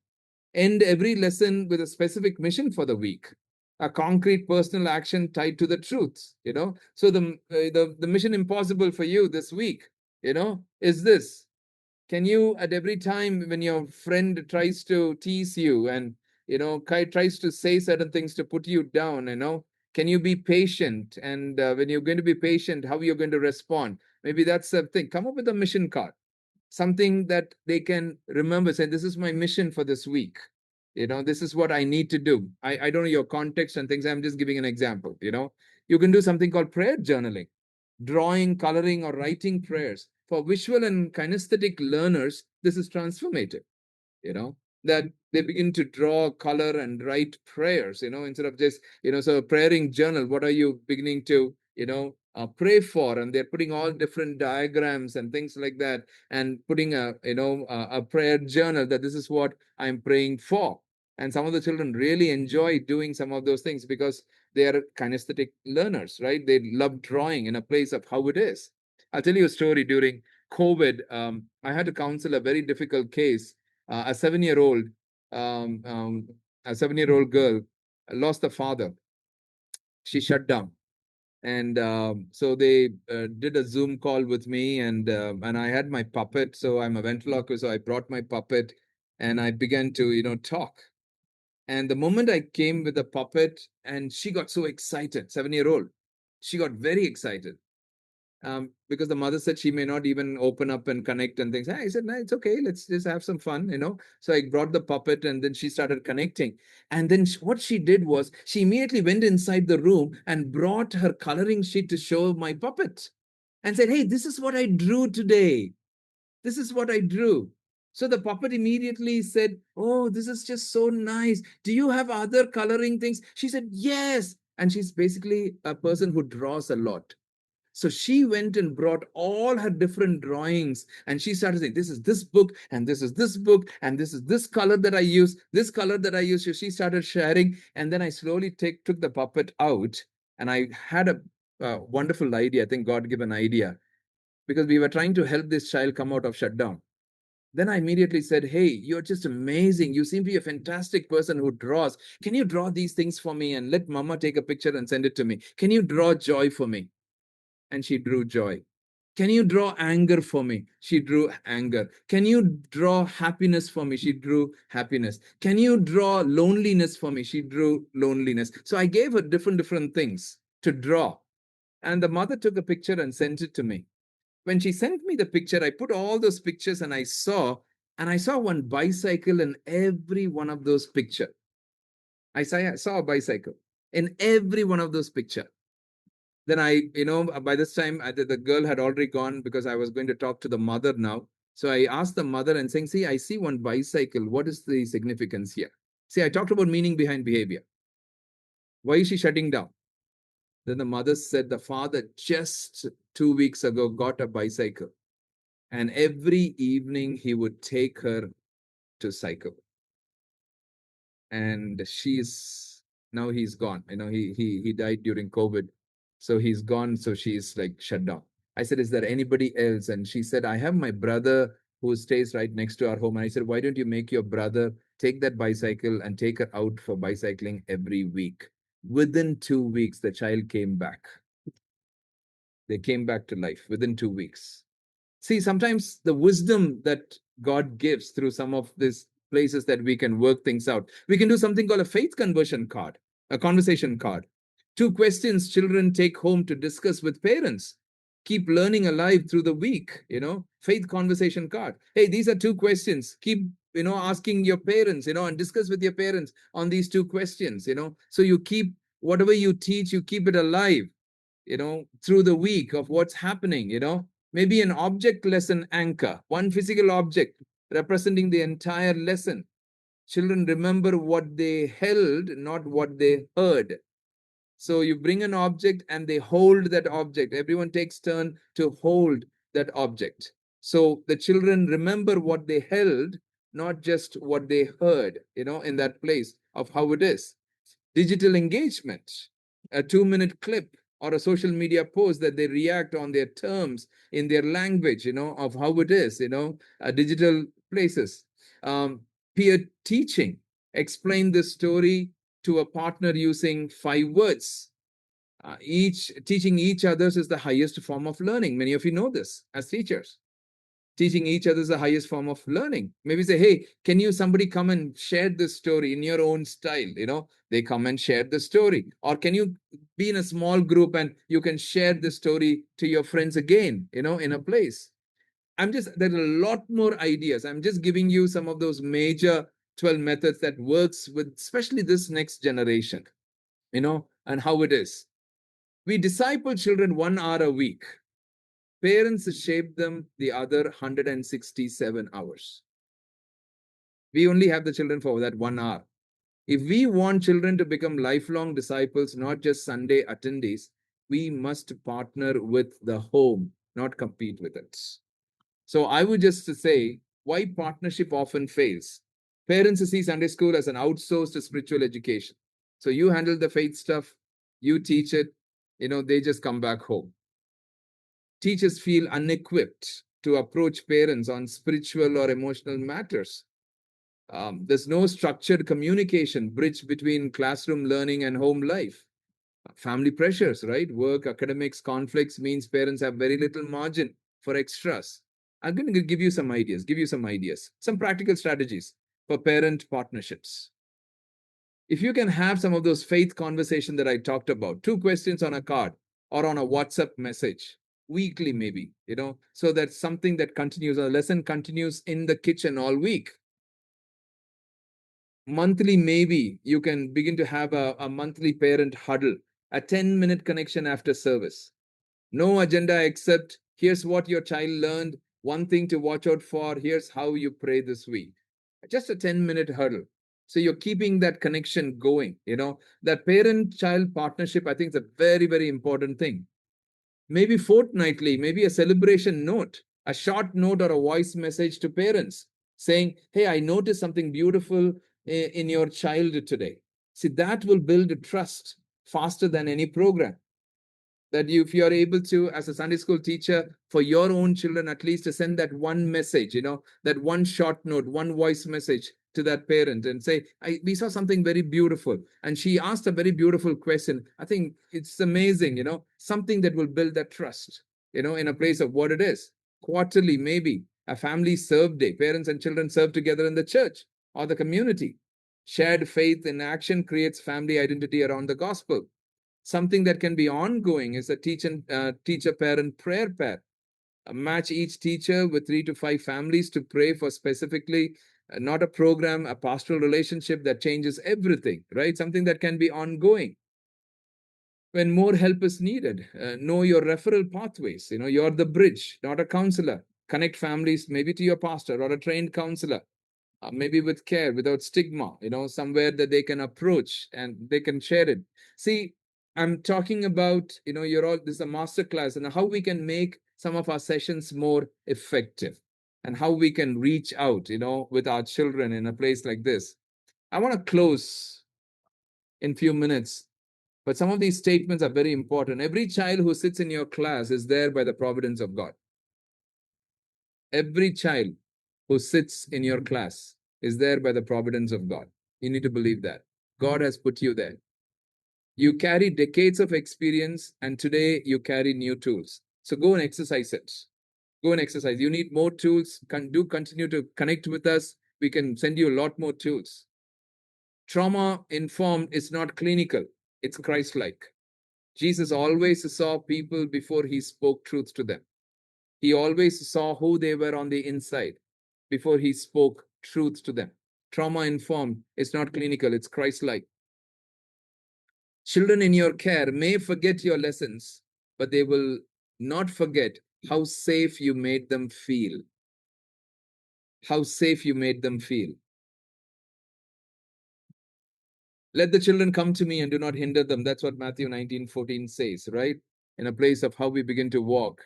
End every lesson with a specific mission for the week, a concrete personal action tied to the truths. So the mission impossible for you this week, is this: can you, at every time when your friend tries to tease you and tries to say certain things to put you down, can you be patient? And when you're going to be patient, how you're going to respond? Maybe that's the thing. Come up with a mission card, something that they can remember, say, this is my mission for this week. This is what I need to do. I don't know your context and things. I'm just giving an example. You can do something called prayer journaling, drawing, coloring, or writing prayers. For visual and kinesthetic learners, this is transformative, that they begin to draw, color, and write prayers, instead of just, so a praying journal, what are you beginning to, pray for? And they're putting all different diagrams and things like that, and putting a prayer journal that this is what I'm praying for. And some of the children really enjoy doing some of those things because they are kinesthetic learners, right? They love drawing in a place of how it is. I'll tell you a story. During COVID, I had to counsel a very difficult case. A 7-year-old, um, um, a 7-year-old girl lost the father. She shut down, and so they did a Zoom call with me, and I had my puppet. So I'm a ventriloquist, so I brought my puppet, and I began to talk. And the moment I came with the puppet, and she got so excited, 7-year-old, she got very excited, because the mother said she may not even open up and connect and things. I said, no, it's okay. Let's just have some fun. So I brought the puppet, and then she started connecting. And then what she did was she immediately went inside the room and brought her coloring sheet to show my puppet and said, hey, this is what I drew today. This is what I drew. So the puppet immediately said, oh, this is just so nice. Do you have other coloring things? She said, yes. And she's basically a person who draws a lot. So she went and brought all her different drawings, and she started saying, this is this book, and this is this book, and this is this color that I use, this color that I use. So she started sharing. And then I slowly took the puppet out, and I had a wonderful idea. I think God gave an idea, because we were trying to help this child come out of shutdown. Then I immediately said, hey, you're just amazing. You seem to be a fantastic person who draws. Can you draw these things for me and let mama take a picture and send it to me? Can you draw joy for me? And she drew joy. Can you draw anger for me? She drew anger. Can you draw happiness for me? She drew happiness. Can you draw loneliness for me? She drew loneliness. So I gave her different things to draw. And the mother took a picture and sent it to me. When she sent me the picture, I put all those pictures, and I saw one bicycle in every one of those pictures. I saw a bicycle in every one of those pictures. Then by this time, the girl had already gone, because I was going to talk to the mother now. So I asked the mother and saying, see, I see one bicycle. What is the significance here? See, I talked about meaning behind behavior. Why is she shutting down? Then the mother said the father just 2 weeks ago got a bicycle, and every evening he would take her to cycle. And she's now he's gone. He died during COVID, so he's gone. So she's like shut down. I said, is there anybody else? And she said, I have my brother who stays right next to our home. And I said, why don't you make your brother take that bicycle and take her out for bicycling every week? Within 2 weeks, the child came back. They came back to life within 2 weeks. See, sometimes the wisdom that God gives through some of these places that we can work things out. We can do something called a faith conversion card, a conversation card. 2 questions children take home to discuss with parents. Keep learning alive through the week, faith conversation card. Hey, these are 2 questions. Keep, asking your parents, and discuss with your parents on these 2 questions, So you keep whatever you teach, you keep it alive, through the week of what's happening, maybe an object lesson anchor, one physical object representing the entire lesson. Children remember what they held, not what they heard. So you bring an object and they hold that object. Everyone takes turn to hold that object. So the children remember what they held, not just what they heard, in that place of how it is. Digital engagement, a 2-minute clip or a social media post that they react on their terms in their language, of how it is, digital places. Peer teaching, explain the story to a partner using 5 words. Each teaching each others is the highest form of learning. Many of you know this as teachers. Teaching each other is the highest form of learning. Maybe say, hey, can you somebody come and share this story in your own style? They come and share the story. Or can you be in a small group and you can share the story to your friends again, in a place. There are a lot more ideas. I'm just giving you some of those major 12 methods that works with especially this next generation, and how it is. We disciple children 1 hour a week. Parents shape them the other 167 hours. We only have the children for that 1 hour. If we want children to become lifelong disciples, not just Sunday attendees, we must partner with the home, not compete with it. So I would just say why partnership often fails. Parents see Sunday school as an outsourced spiritual education. So you handle the faith stuff, you teach it, they just come back home. Teachers feel unequipped to approach parents on spiritual or emotional matters. There's no structured communication bridge between classroom learning and home life. Family pressures, right? Work, academics, conflicts means parents have very little margin for extras. I'm going to give you some ideas, some practical strategies for parent partnerships. If you can have some of those faith conversation that I talked about, 2 questions on a card or on a WhatsApp message, weekly maybe, so that's something that continues, a lesson continues in the kitchen all week. Monthly, maybe you can begin to have a monthly parent huddle, a 10-minute connection after service. No agenda except here's what your child learned, one thing to watch out for, here's how you pray this week. Just a 10-minute huddle. So you're keeping that connection going. That parent child partnership, I think, is a very, very important thing. Maybe fortnightly, maybe a celebration note, a short note or a voice message to parents saying, hey, I noticed something beautiful in your child today. See, that will build trust faster than any program. That if you are able to, as a Sunday school teacher, for your own children, at least to send that one message, that one short note, one voice message to that parent and say, we saw something very beautiful. And she asked a very beautiful question. I think it's amazing, something that will build that trust, in a place of what it is. Quarterly, maybe a family serve day, parents and children serve together in the church or the community. Shared faith in action creates family identity around the gospel. Something that can be ongoing is a teacher parent prayer pair. Match each teacher with 3 to 5 families to pray for specifically, not a program, a pastoral relationship that changes everything, right? Something that can be ongoing. When more help is needed, know your referral pathways. You're the bridge, not a counselor. Connect families maybe to your pastor or a trained counselor, maybe with care, without stigma, somewhere that they can approach and they can share it. See, I'm talking about, this is a master class and how we can make some of our sessions more effective and how we can reach out, with our children in a place like this. I want to close in few minutes, but some of these statements are very important. Every child who sits in your class is there by the providence of God. Every child who sits in your class is there by the providence of God. You need to believe that. God has put you there. You carry decades of experience, and today you carry new tools. So go and exercise it. Go and exercise. You need more tools. Continue to connect with us. We can send you a lot more tools. Trauma informed is not clinical, it's Christ like. Jesus always saw people before he spoke truth to them. He always saw who they were on the inside before he spoke truth to them. Trauma informed is not clinical, it's Christ like. Children in your care may forget your lessons, but they will not forget how safe you made them feel. How safe you made them feel. Let the children come to me and do not hinder them. That's what Matthew 19:14 says, right? In a place of how we begin to walk.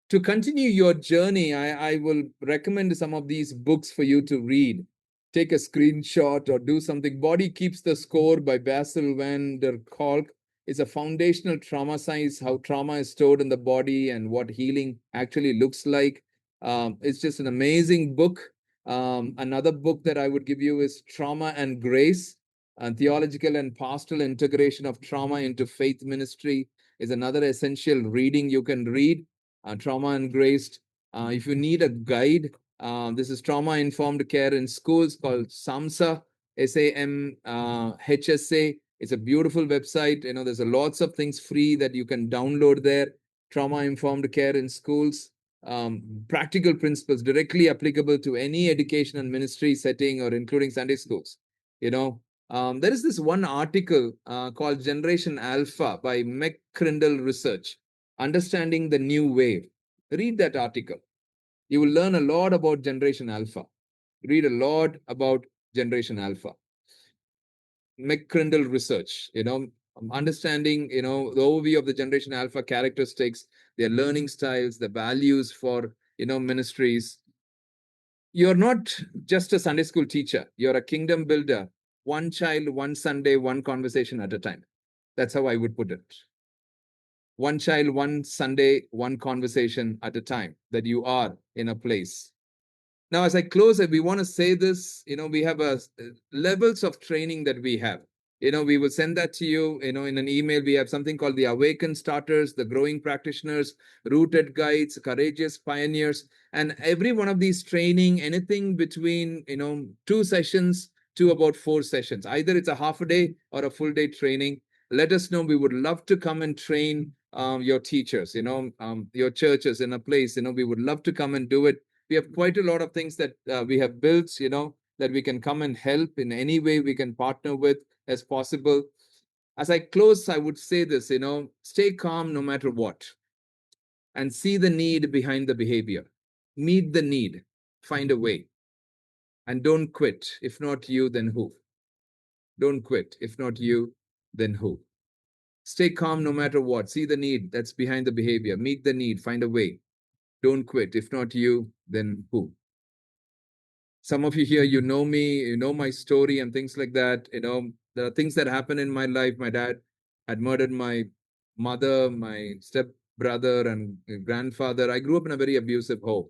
To continue your journey, I will recommend some of these books for you to read. Take a screenshot or do something. Body Keeps the Score by Basil van der Kolk is a foundational trauma science, how trauma is stored in the body and what healing actually looks like. It's just an amazing book. Another book that I would give you is Trauma and Grace, Theological and Pastoral Integration of Trauma into Faith Ministry is another essential reading you can read. Trauma and Grace. If you need a guide, this is Trauma Informed Care in Schools called SAMHSA, SAMHSA. It's a beautiful website. There's lots of things free that you can download there. Trauma Informed Care in Schools. Practical principles directly applicable to any education and ministry setting or including Sunday schools. There is this one article called Generation Alpha by McCrindle Research, Understanding the New Wave. Read that article. You will learn a lot about Generation Alpha. Read a lot about Generation Alpha. McCrindle Research, understanding, the overview of the Generation Alpha characteristics, their learning styles, the values for, ministries. You're not just a Sunday school teacher. You're a kingdom builder. One child, one Sunday, one conversation at a time. That's how I would put it. one child, one Sunday, one conversation at a time, that you are in a place. Now, as I close, we want to say this, we have levels of training that we have. We will send that to you, in an email. We have something called the Awakened Starters, the Growing Practitioners, Rooted Guides, Courageous Pioneers. And every one of these training, anything between, 2 sessions to about 4 sessions. Either it's a half a day or a full day training. Let us know. We would love to come and train your teachers, your churches in a place. We would love to come and do it. We have quite a lot of things that we have built, that we can come and help in any way we can partner with as possible. As I close, I would say this, stay calm no matter what, and see the need behind the behavior. Meet the need, find a way, and don't quit. If not you, then who? Don't quit. If not you, then who? Stay calm no matter what. See the need that's behind the behavior. Meet the need, find a way. Don't quit. If not you, then who? Some of you here, you know me, you know my story and things like that. There are things that happened in my life. My dad had murdered my mother, my step brother, and grandfather. I grew up in a very abusive home.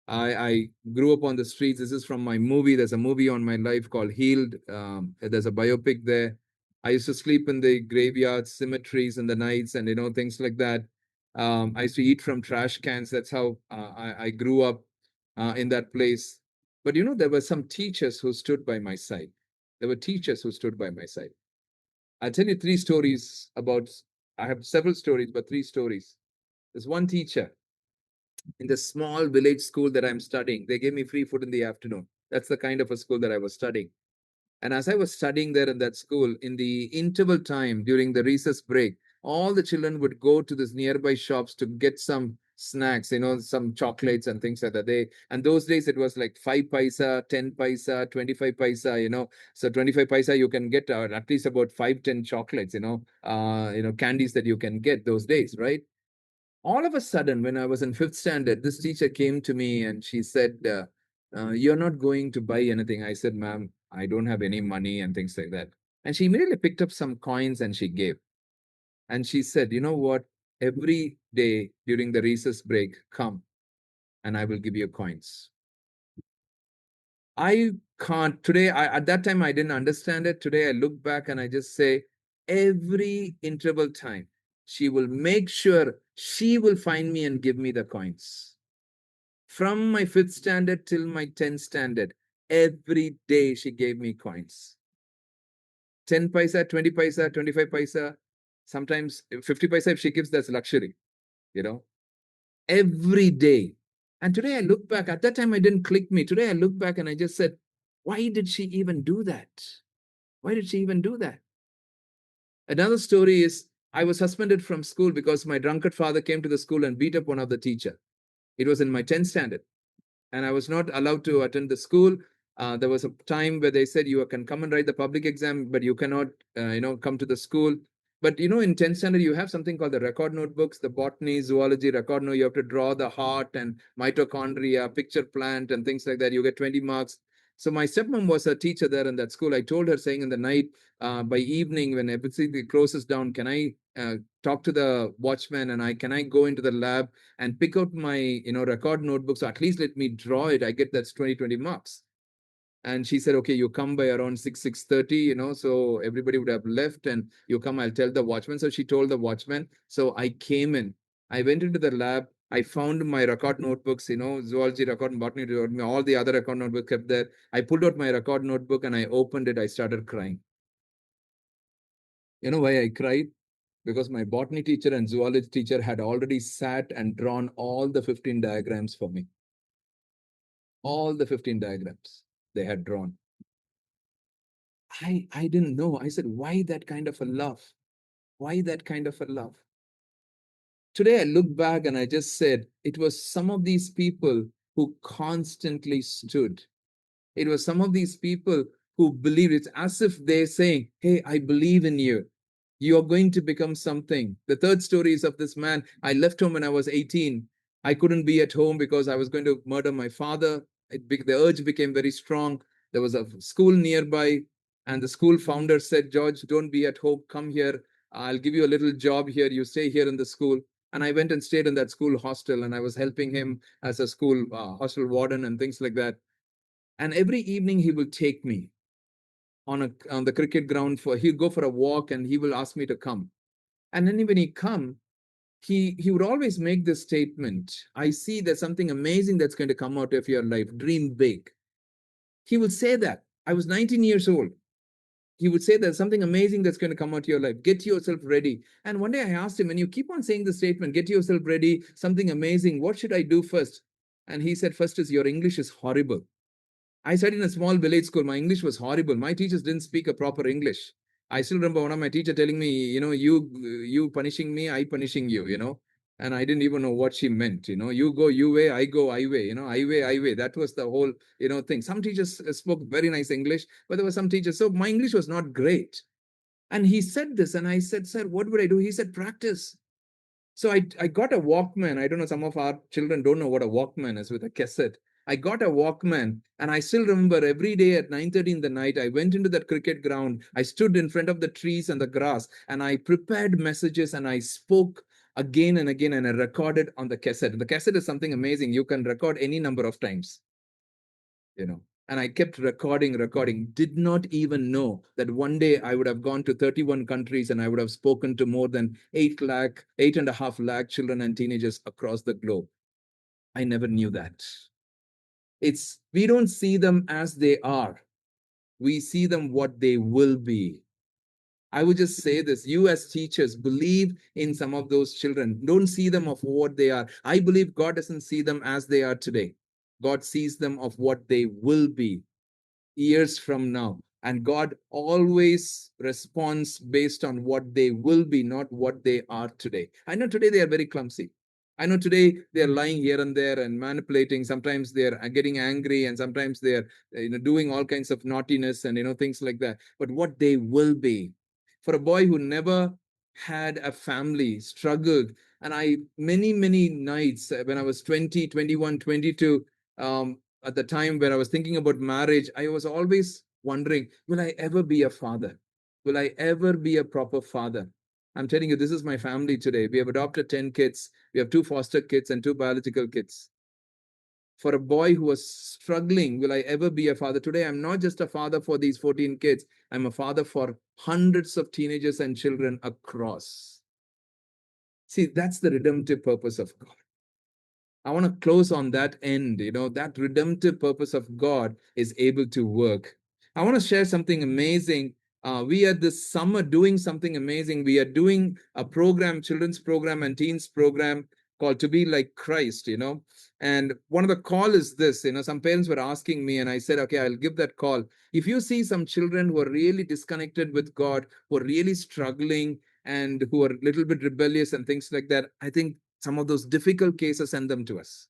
I grew up on the streets. This is from my movie. There's a movie on my life called Healed. There's a biopic there. I used to sleep in the graveyards, cemeteries in the nights, and things like that. I used to eat from trash cans. That's how I grew up in that place. But there were some teachers who stood by my side. There were teachers who stood by my side. I'll tell you 3 stories about. I have several stories, but 3 stories. There's one teacher in the small village school that I'm studying. They gave me free food in the afternoon. That's the kind of a school that I was studying. And as I was studying there in that school, in the interval time during the recess break, all the children would go to these nearby shops to get some snacks, some chocolates and things like that. And those days it was like 5 paisa, 10 paisa, 25 paisa, So 25 paisa you can get at least about 5, 10 chocolates, candies that you can get those days, right? All of a sudden, when I was in fifth standard, this teacher came to me and she said, "You're not going to buy anything." I said, "Ma'am, I don't have any money," and things like that. And she immediately picked up some coins and she gave. And she said, "You know what? Every day during the recess break, come and I will give you coins." I can't, today, at that time, I didn't understand it. Today, I look back and I just say, every interval time, she will make sure she will find me and give me the coins. From my fifth standard till my 10th standard, every day she gave me coins. 10 paisa, 20 paisa, 25 paisa, sometimes 50 paisa if she gives, that's luxury, you know, every day. And today I look back, at that time I didn't click me. Today I look back and I just said, why did she even do that? Why did she even do that? Another story is I was suspended from school because my drunkard father came to the school and beat up one of the teacher. It was in my 10th standard. And I was not allowed to attend the school. There was a time where they said you can come and write the public exam, but you cannot, come to the school. But in 10th standard, you have something called the record notebooks, the botany, zoology record note. You have to draw the heart and mitochondria, picture plant, and things like that. You get 20 marks. So my stepmom was a teacher there in that school. I told her, saying in the night, by evening when everything closes down, can I talk to the watchman and can I go into the lab and pick out my record notebook, so at least let me draw it. I get that's 20 marks. And she said, okay, you come by around 6:30, so everybody would have left, and you come, I'll tell the watchman. So she told the watchman. So I came in, I went into the lab, I found my record notebooks, zoology record, botany record, all the other record notebooks kept there. I pulled out my record notebook and I opened it. I started crying. You know why I cried? Because my botany teacher and zoology teacher had already sat and drawn all the 15 diagrams for me. All the 15 diagrams they had drawn. I didn't know. I said, why that kind of a love? Why that kind of a love? Today I look back and I just said, it was some of these people who constantly stood. It was some of these people who believed. It's as if they're saying, hey, I believe in you. You are going to become something. The third story is of this man. I left home when I was 18. I couldn't be at home because I was going to murder my father. The urge became very strong. There was a school nearby, and the school founder said, George, don't be at home. Come here. I'll give you a little job here. You stay here in the school. And I went and stayed in that school hostel, and I was helping him as a school hostel warden and things like that. And every evening he will take me on the cricket ground for he'll go for a walk, and he will ask me to come. And then when he come, he would always make this statement: I see there's something amazing that's going to come out of your life. Dream big. He would say that. I was 19 years old. He would say there's something amazing that's going to come out of your life. Get yourself ready. And one day I asked him, when you keep on saying the statement, get yourself ready, something amazing, what should I do first? And he said, first is your English is horrible. I studied in a small village school. My English was horrible. My teachers didn't speak a proper English. I still remember one of my teacher telling me, you punishing me, I punishing you. And I didn't even know what she meant. You go you way, I go I way. I way, I way. That was the whole, thing. Some teachers spoke very nice English, but there were some teachers. So my English was not great. And he said this, and I said, sir, what would I do? He said, practice. So I got a Walkman. I don't know, some of our children don't know what a Walkman is, with a cassette. I got a Walkman, and I still remember every day at 9:30 in the night, I went into that cricket ground. I stood in front of the trees and the grass, and I prepared messages, and I spoke again and again, and I recorded on the cassette. The cassette is something amazing. You can record any number of times you know and I kept recording, did not even know that one day I would have gone to 31 countries, and I would have spoken to more than 8.5 lakh children and teenagers across the globe. I never knew that. It's We don't see them as they are, we see them what they will be. I would just say this: you as teachers, believe in some of those children. Don't see them of what they are. I believe God doesn't see them as they are today. God sees them of what they will be years from now. And God always responds based on what they will be, not what they are today. I know today they are very clumsy. I know today they are lying here and there and manipulating. Sometimes they are getting angry, and sometimes they are doing all kinds of naughtiness and things like that. But what they will be, for a boy who never had a family, struggled, and I many nights when I was 20, 21, 22, at the time when I was thinking about marriage, I was always wondering, will I ever be a father? Will I ever be a proper father? I'm telling you, this is my family today. We have adopted 10 kids. We have 2 foster kids and 2 biological kids. For a boy who was struggling, will I ever be a father? Today, I'm not just a father for these 14 kids. I'm a father for hundreds of teenagers and children across. See, that's the redemptive purpose of God. I want to close on that end. That redemptive purpose of God is able to work. I want to share something amazing. We are this summer doing something amazing. We are doing a program, children's program and teens program, called To Be Like Christ. And one of the call is this. Some parents were asking me, and I said, okay, I'll give that call. If you see some children who are really disconnected with God, who are really struggling, and who are a little bit rebellious and things like that, I think some of those difficult cases, send them to us.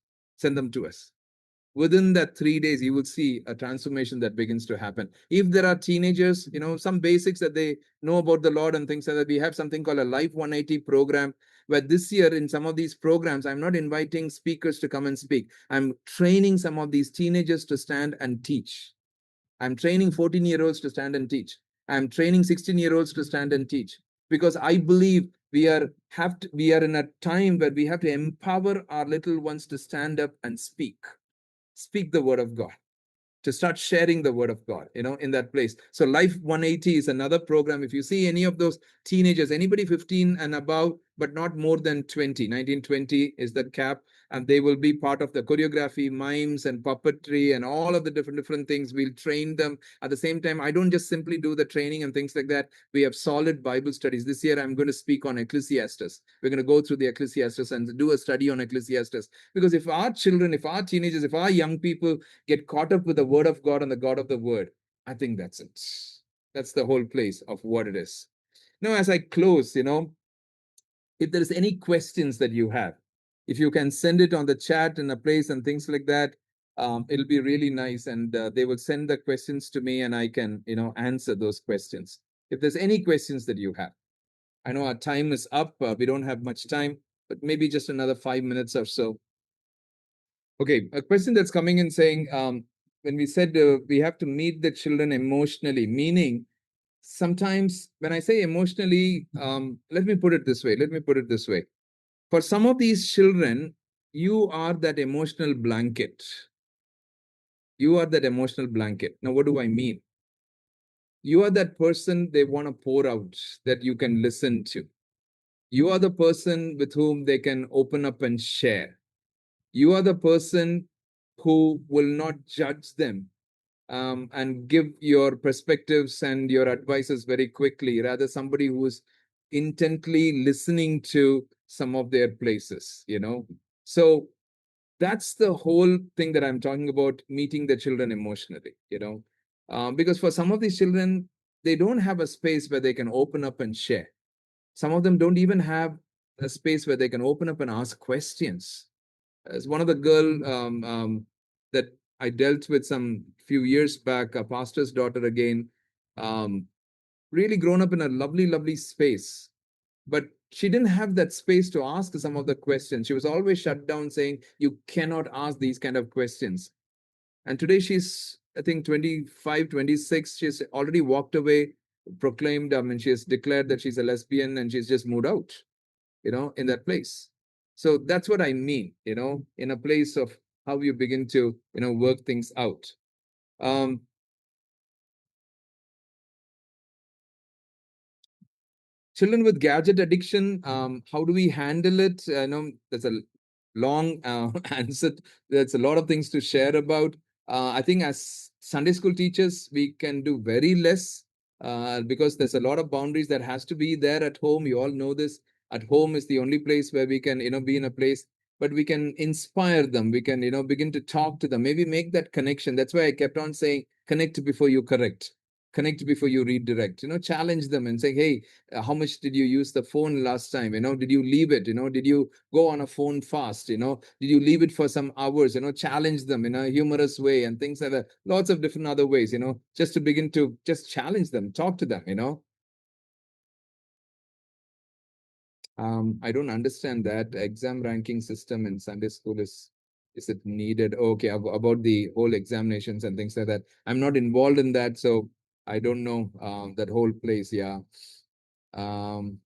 Within that 3 days, you will see a transformation that begins to happen. If there are teenagers, some basics that they know about the Lord and things like that, we have something called a Life 180 program, where this year in some of these programs, I'm not inviting speakers to come and speak. I'm training some of these teenagers to stand and teach. I'm training 14-year-olds to stand and teach. I'm training 16-year-olds to stand and teach, because I believe we are in a time where we have to empower our little ones to stand up and speak the word of God, to start sharing the word of God, in that place. So Life 180 is another program. If you see any of those teenagers, anybody 15 and above, but not more than 20, 19, 20 is the cap, and they will be part of the choreography, mimes, and puppetry, and all of the different things. We'll train them. At the same time, I don't just simply do the training and things like that. We have solid Bible studies. This year, I'm going to speak on Ecclesiastes. We're going to go through the Ecclesiastes and do a study on Ecclesiastes. Because if our children, if our teenagers, if our young people get caught up with the word of God and the God of the word, I think that's it. That's the whole place of what it is. Now, as I close, if there's any questions that you have, if you can send it on the chat in a place and things like that, it'll be really nice. And they will send the questions to me, and I can, answer those questions. If there's any questions that you have, I know our time is up. We don't have much time, but maybe just another 5 minutes or so. Okay, a question that's coming in saying, when we said we have to meet the children emotionally, meaning sometimes when I say emotionally, let me put it this way. Let me put it this way. For some of these children, you are that emotional blanket. You are that emotional blanket. Now, what do I mean? You are that person they want to pour out, that you can listen to. You are the person with whom they can open up and share. You are the person who will not judge them, and give your perspectives and your advices very quickly, rather somebody who is intently listening to some of their places. So that's the whole thing that I'm talking about, meeting the children emotionally. Because for some of these children, they don't have a space where they can open up and share. Some of them don't even have a space where they can open up and ask questions. As one of the girl that I dealt with some few years back, a pastor's daughter again, um, really grown up in a lovely, lovely space, but she didn't have that space to ask some of the questions. She was always shut down, saying, "You cannot ask these kind of questions." And today she's, I think, 25, 26. She's already walked away, proclaimed, I mean, she has declared that she's a lesbian, and she's just moved out, in that place. So that's what I mean, in a place of how you begin to, work things out. Um, Children with gadget addiction, how do we handle it? I know there's a long answer. There's a lot of things to share about. I think as Sunday school teachers, we can do very less, because there's a lot of boundaries that has to be there at home. You all know this. At home is the only place where we can, be in a place, but we can inspire them. We can, begin to talk to them. Maybe make that connection. That's why I kept on saying, connect before you correct. Connect before you redirect. Challenge them and say, hey, how much did you use the phone last time? Did you leave it? Did you go on a phone fast? Did you leave it for some hours? Challenge them in a humorous way and things like that. Lots of different other ways, just to begin to just challenge them, talk to them. I don't understand that exam ranking system in Sunday school. Is it needed? Okay, about the whole examinations and things like that. I'm not involved in that, so I don't know that whole place. Yeah. Um,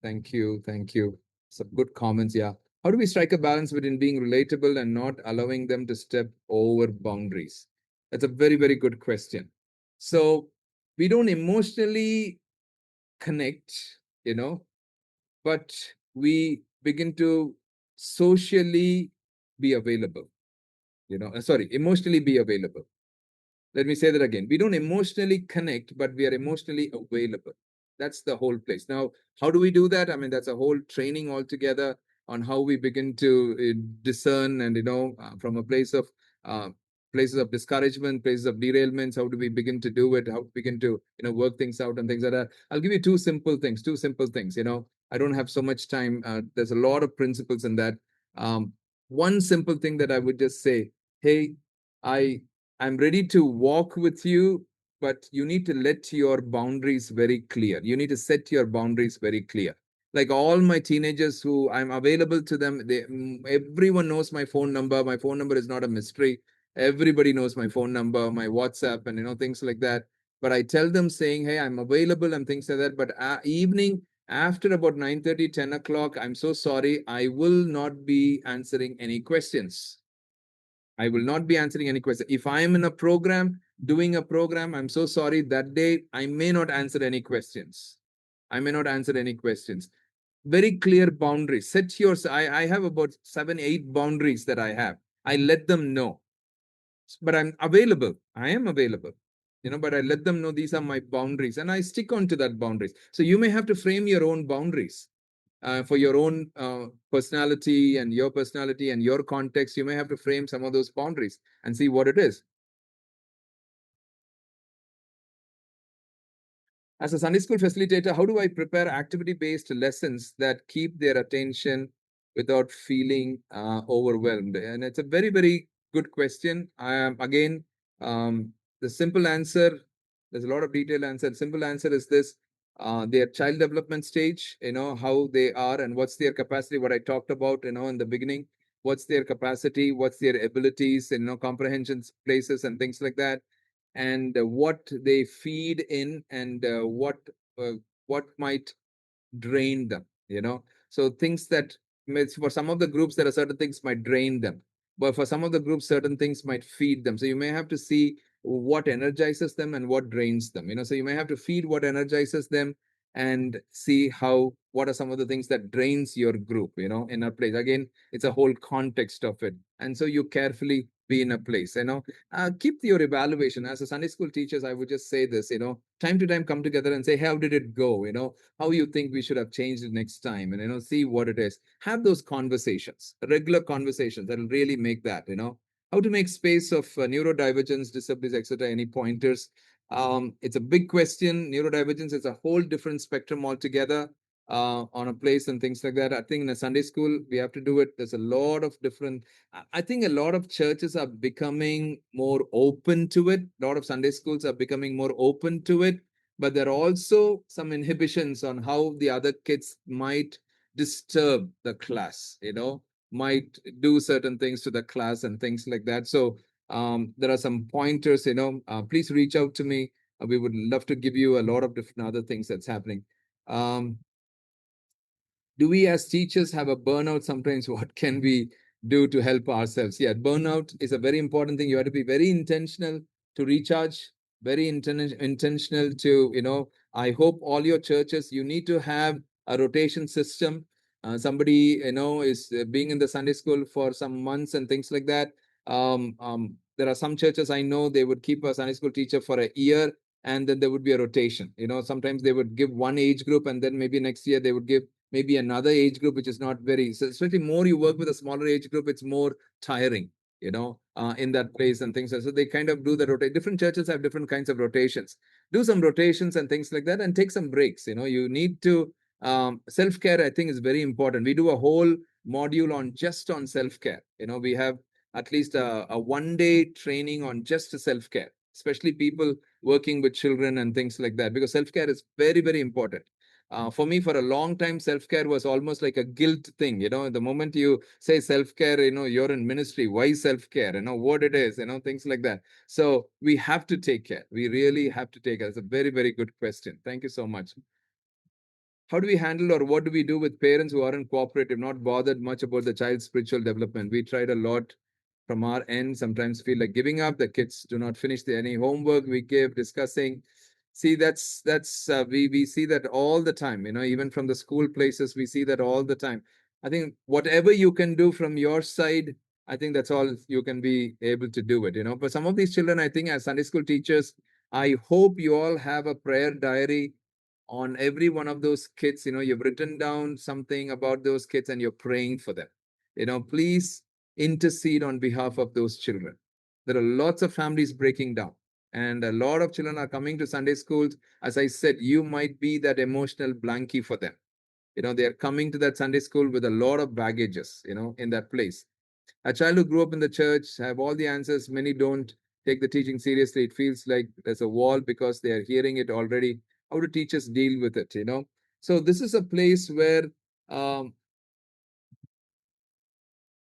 Thank you. Thank you. Some good comments. Yeah. How do we strike a balance between being relatable and not allowing them to step over boundaries? That's a very, very good question. So we don't emotionally connect, but we begin to socially be available, sorry, emotionally be available. Let me say that again. We don't emotionally connect, but we are emotionally available. That's the whole place. Now, how do we do that? I mean, that's a whole training altogether on how we begin to discern and, from a place of uh, places of discouragement, places of derailments, how do we begin to do it? How we begin to, work things out and things like that. I'll give you two simple things. I don't have so much time. There's a lot of principles in that. One simple thing that I would just say, hey, I I'm ready to walk with you, but you need to let your boundaries very clear. You need to set your boundaries very clear. Like all my teenagers who I'm available to them, everyone knows my phone number. My phone number is not a mystery. Everybody knows my phone number, my WhatsApp, and things like that. But I tell them saying, hey, I'm available and things like that. But evening after about 9:30, 10 o'clock, I'm so sorry. I will not be answering any questions. I will not be answering any question. If I am in a program, doing a program, I'm so sorry. That day, I may not answer any questions. I may not answer any questions. Very clear boundaries. Set yours. I have about 7, 8 boundaries that I have. I let them know. But I'm available. I am available, but I let them know these are my boundaries and I stick on to that boundaries. So you may have to frame your own boundaries for your own personality and your context. You may have to frame some of those boundaries and see what it is. As a Sunday school facilitator, how do I prepare activity-based lessons that keep their attention without feeling overwhelmed? And it's a very, very good question. Again, the simple answer, there's a lot of detailed answer. The simple answer is this. Their child development stage, how they are and what's their capacity, what I talked about, in the beginning. What's their capacity, what's their abilities, comprehension places and things like that. and what they feed in, and uh, what might drain them, so things that for some of the groups, there are certain things might drain them, but for some of the groups, certain things might feed them. So you may have to see what energizes them and what drains them, so you may have to feed what energizes them, and see how what are some of the things that drains your group, in a place. Again, it's a whole context of it, and so you carefully be in a place, keep your evaluation. As a Sunday school teachers, I would just say this, time to time come together and say, how did it go, how you think we should have changed it next time, and see what it is. Have those conversations, regular conversations that will really make that, how to make space of neurodivergence, disabilities, etc. Any pointers? It's a big question. Neurodivergence is a whole different spectrum altogether, on a place and things like that. I think in a Sunday school we have to do it. There's a lot of different. I think a lot of churches are becoming more open to it. A lot of Sunday schools are becoming more open to it, but there are also some inhibitions on how the other kids might disturb the class, might do certain things to the class and things like that. So there are some pointers, please reach out to me. We would love to give you a lot of different other things that's happening. um, do we as teachers have a burnout sometimes? What can we do to help ourselves? Yeah, burnout is a very important thing. You have to be very intentional to recharge, very intentional to, I hope all your churches, you need to have a rotation system. Somebody, is being in the Sunday school for some months and things like that. There are some churches I know, they would keep a Sunday school teacher for a year, and then there would be a rotation. Sometimes they would give one age group, and then maybe next year they would give maybe another age group, which is not very, so especially more you work with a smaller age group, it's more tiring, in that place and things. So they kind of do the rotate. Different churches have different kinds of rotations. Do some rotations and things like that, and take some breaks. You need to, self-care, I think, is very important. We do a whole module on just on self-care. We have at least a 1 day training on just self-care, especially people working with children and things like that, because self-care is very, very important. For me, for a long time, self-care was almost like a guilt thing. The moment you say self-care, you're in ministry. Why self-care? What it is, things like that. So we have to take care. We really have to take care. It's a very, very good question. Thank you so much. How do we handle, or what do we do with parents who aren't cooperative, not bothered much about the child's spiritual development? We tried a lot from our end, sometimes feel like giving up. The kids do not finish any homework we give, discussing. See, that's we see that all the time. Even from the school places, we see that all the time. I think whatever you can do from your side, I think that's all you can be able to do it. For some of these children, I think as Sunday school teachers, I hope you all have a prayer diary on every one of those kids. You've written down something about those kids and you're praying for them. Please intercede on behalf of those children. There are lots of families breaking down, and a lot of children are coming to Sunday schools. As I said, you might be that emotional blankie for them. They are coming to that Sunday school with a lot of baggages, in that place. A child who grew up in the church have all the answers. Many don't take the teaching seriously. It feels like there's a wall because they are hearing it already. How do teachers deal with it? So this is a place um,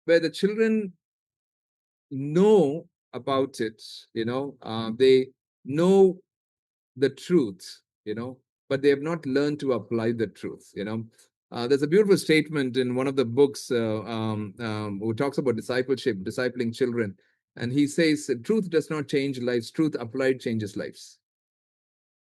where the children know about it. They know the truth, but they have not learned to apply the truth. There's a beautiful statement in one of the books, who talks about discipleship, discipling children. And he says, truth does not change lives, truth applied changes lives.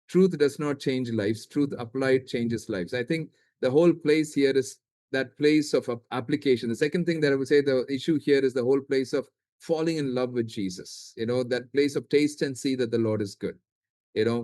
Truth does not change lives, truth applied changes lives. I think the whole place here is that place of application. The second thing that I would say, the issue here is the whole place of falling in love with Jesus, that place of taste and see that the Lord is good.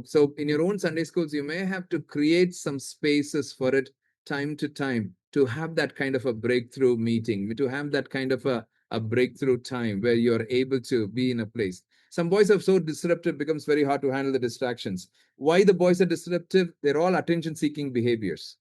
So in your own Sunday schools, you may have to create some spaces for it, time to time, to have that kind of a breakthrough meeting, to have that kind of a breakthrough time where you're able to be in a place. Some boys are so disruptive, it becomes very hard to handle the distractions. Why the boys are disruptive? They're all attention seeking behaviors.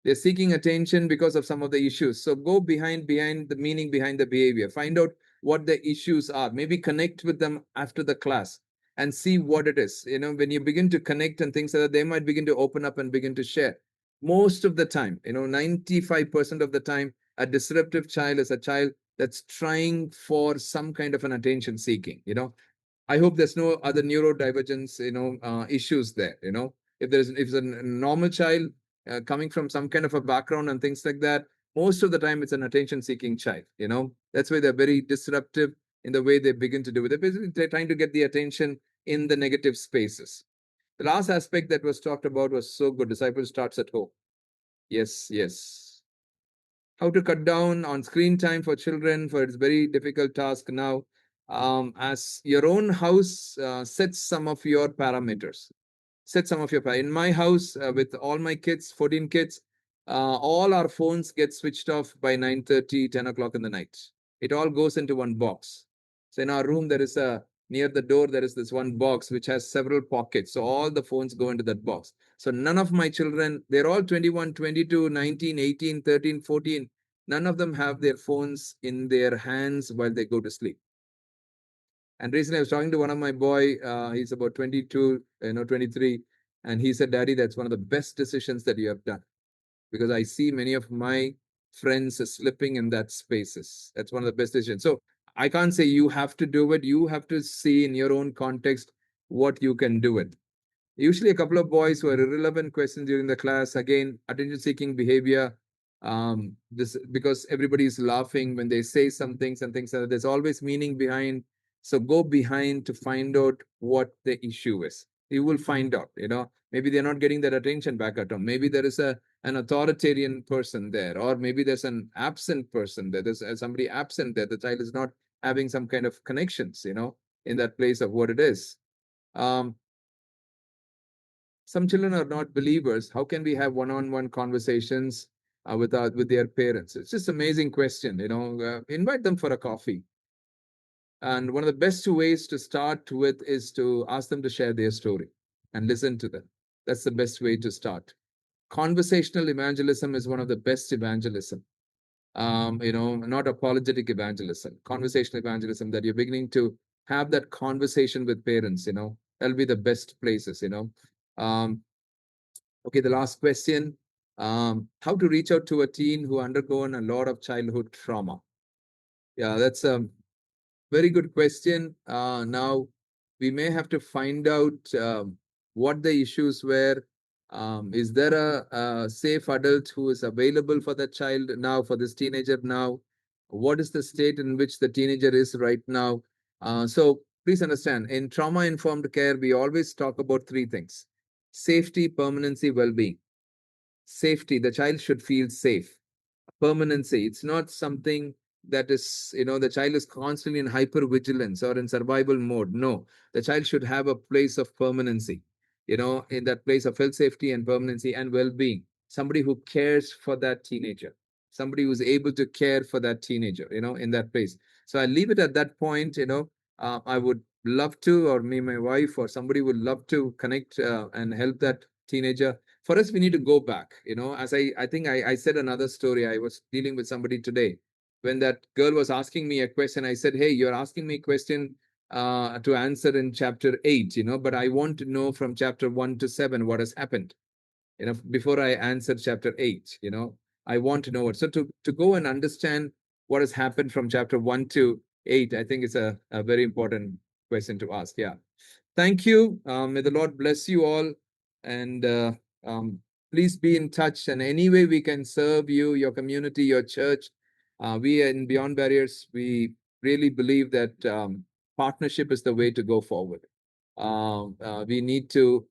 They're seeking attention because of some of the issues. So go behind the meaning behind the behavior. Find out what the issues are. Maybe connect with them after the class and see what it is. When you begin to connect and things like that, they might begin to open up and begin to share. Most of the time, 95% of the time, a disruptive child is a child that's trying for some kind of an attention seeking. I hope there's no other neurodivergence, issues there. If it's a normal child coming from some kind of a background and things like that, most of the time it's an attention-seeking child. That's why they're very disruptive in the way they begin to do it. They're trying to get the attention in the negative spaces. The last aspect that was talked about was so good. Disciple starts at home. Yes, yes. How to cut down on screen time for children for its very difficult task now. As your own house sets some of your parameters. In my house, with all my kids, 14 kids, all our phones get switched off by 9:30, 10 o'clock in the night. It all goes into one box. So in our room, near the door, there is this one box which has several pockets. So all the phones go into that box. So none of my children, they're all 21, 22, 19, 18, 13, 14. None of them have their phones in their hands while they go to sleep. And recently I was talking to one of my boy, he's about 22, 23. And he said, Daddy, that's one of the best decisions that you have done. Because I see many of my friends slipping in that spaces. That's one of the best decisions. So I can't say you have to do it. You have to see in your own context what you can do it. Usually, a couple of boys were irrelevant questions during the class. Again, attention-seeking behavior. This because everybody is laughing when they say some things and things like that. There's always meaning behind. So go behind to find out what the issue is. You will find out. Maybe they're not getting that attention back at home. Maybe there is an authoritarian person there, or maybe there's an absent person there. There's somebody absent there. The child is not having some kind of connections. In that place of what it is. Um, some children are not believers. How can we have one-on-one conversations with their parents? It's just amazing question. Invite them for a coffee. And one of the best ways to start with is to ask them to share their story and listen to them. That's the best way to start. Conversational evangelism is one of the best evangelism. Not apologetic evangelism, conversational evangelism, that you're beginning to have that conversation with parents. That'll be the best places. Um, Okay, the last question. How to reach out to a teen who undergone a lot of childhood trauma? Yeah, that's a very good question. Now, we may have to find out what the issues were. Is there a safe adult who is available for the child now, for this teenager now? What is the state in which the teenager is right now? So please understand, in trauma-informed care, we always talk about three things: safety, permanency, well-being. Safety, the child should feel safe. Permanency, it's not something that is, the child is constantly in hyper vigilance or in survival mode. No, the child should have a place of permanency, in that place of health, safety, and permanency and well-being. Somebody who cares for that teenager, somebody who's able to care for that teenager, in that place. So I leave it at that point. I would love to, or me, my wife, or somebody would love to connect and help that teenager. For us, we need to go back. As I think I said another story. I was dealing with somebody today. When that girl was asking me a question, I said, hey, you're asking me a question to answer in chapter 8, but I want to know from chapter 1 to 7 what has happened, before I answer chapter 8. I want to know it. So to go and understand what has happened from chapter 1 to 8, I think it's a very important question to ask. Yeah. Thank you. May the Lord bless you all. And please be in touch. And any way we can serve you, your community, your church. We in Beyond Barriers, we really believe that partnership is the way to go forward. We need to,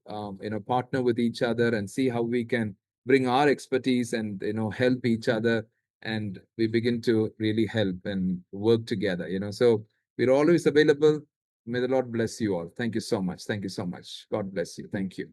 partner with each other and see how we can bring our expertise and, help each other. And we begin to really help and work together. So we're always available. May the Lord bless you all. Thank you so much. Thank you so much. God bless you. Thank you.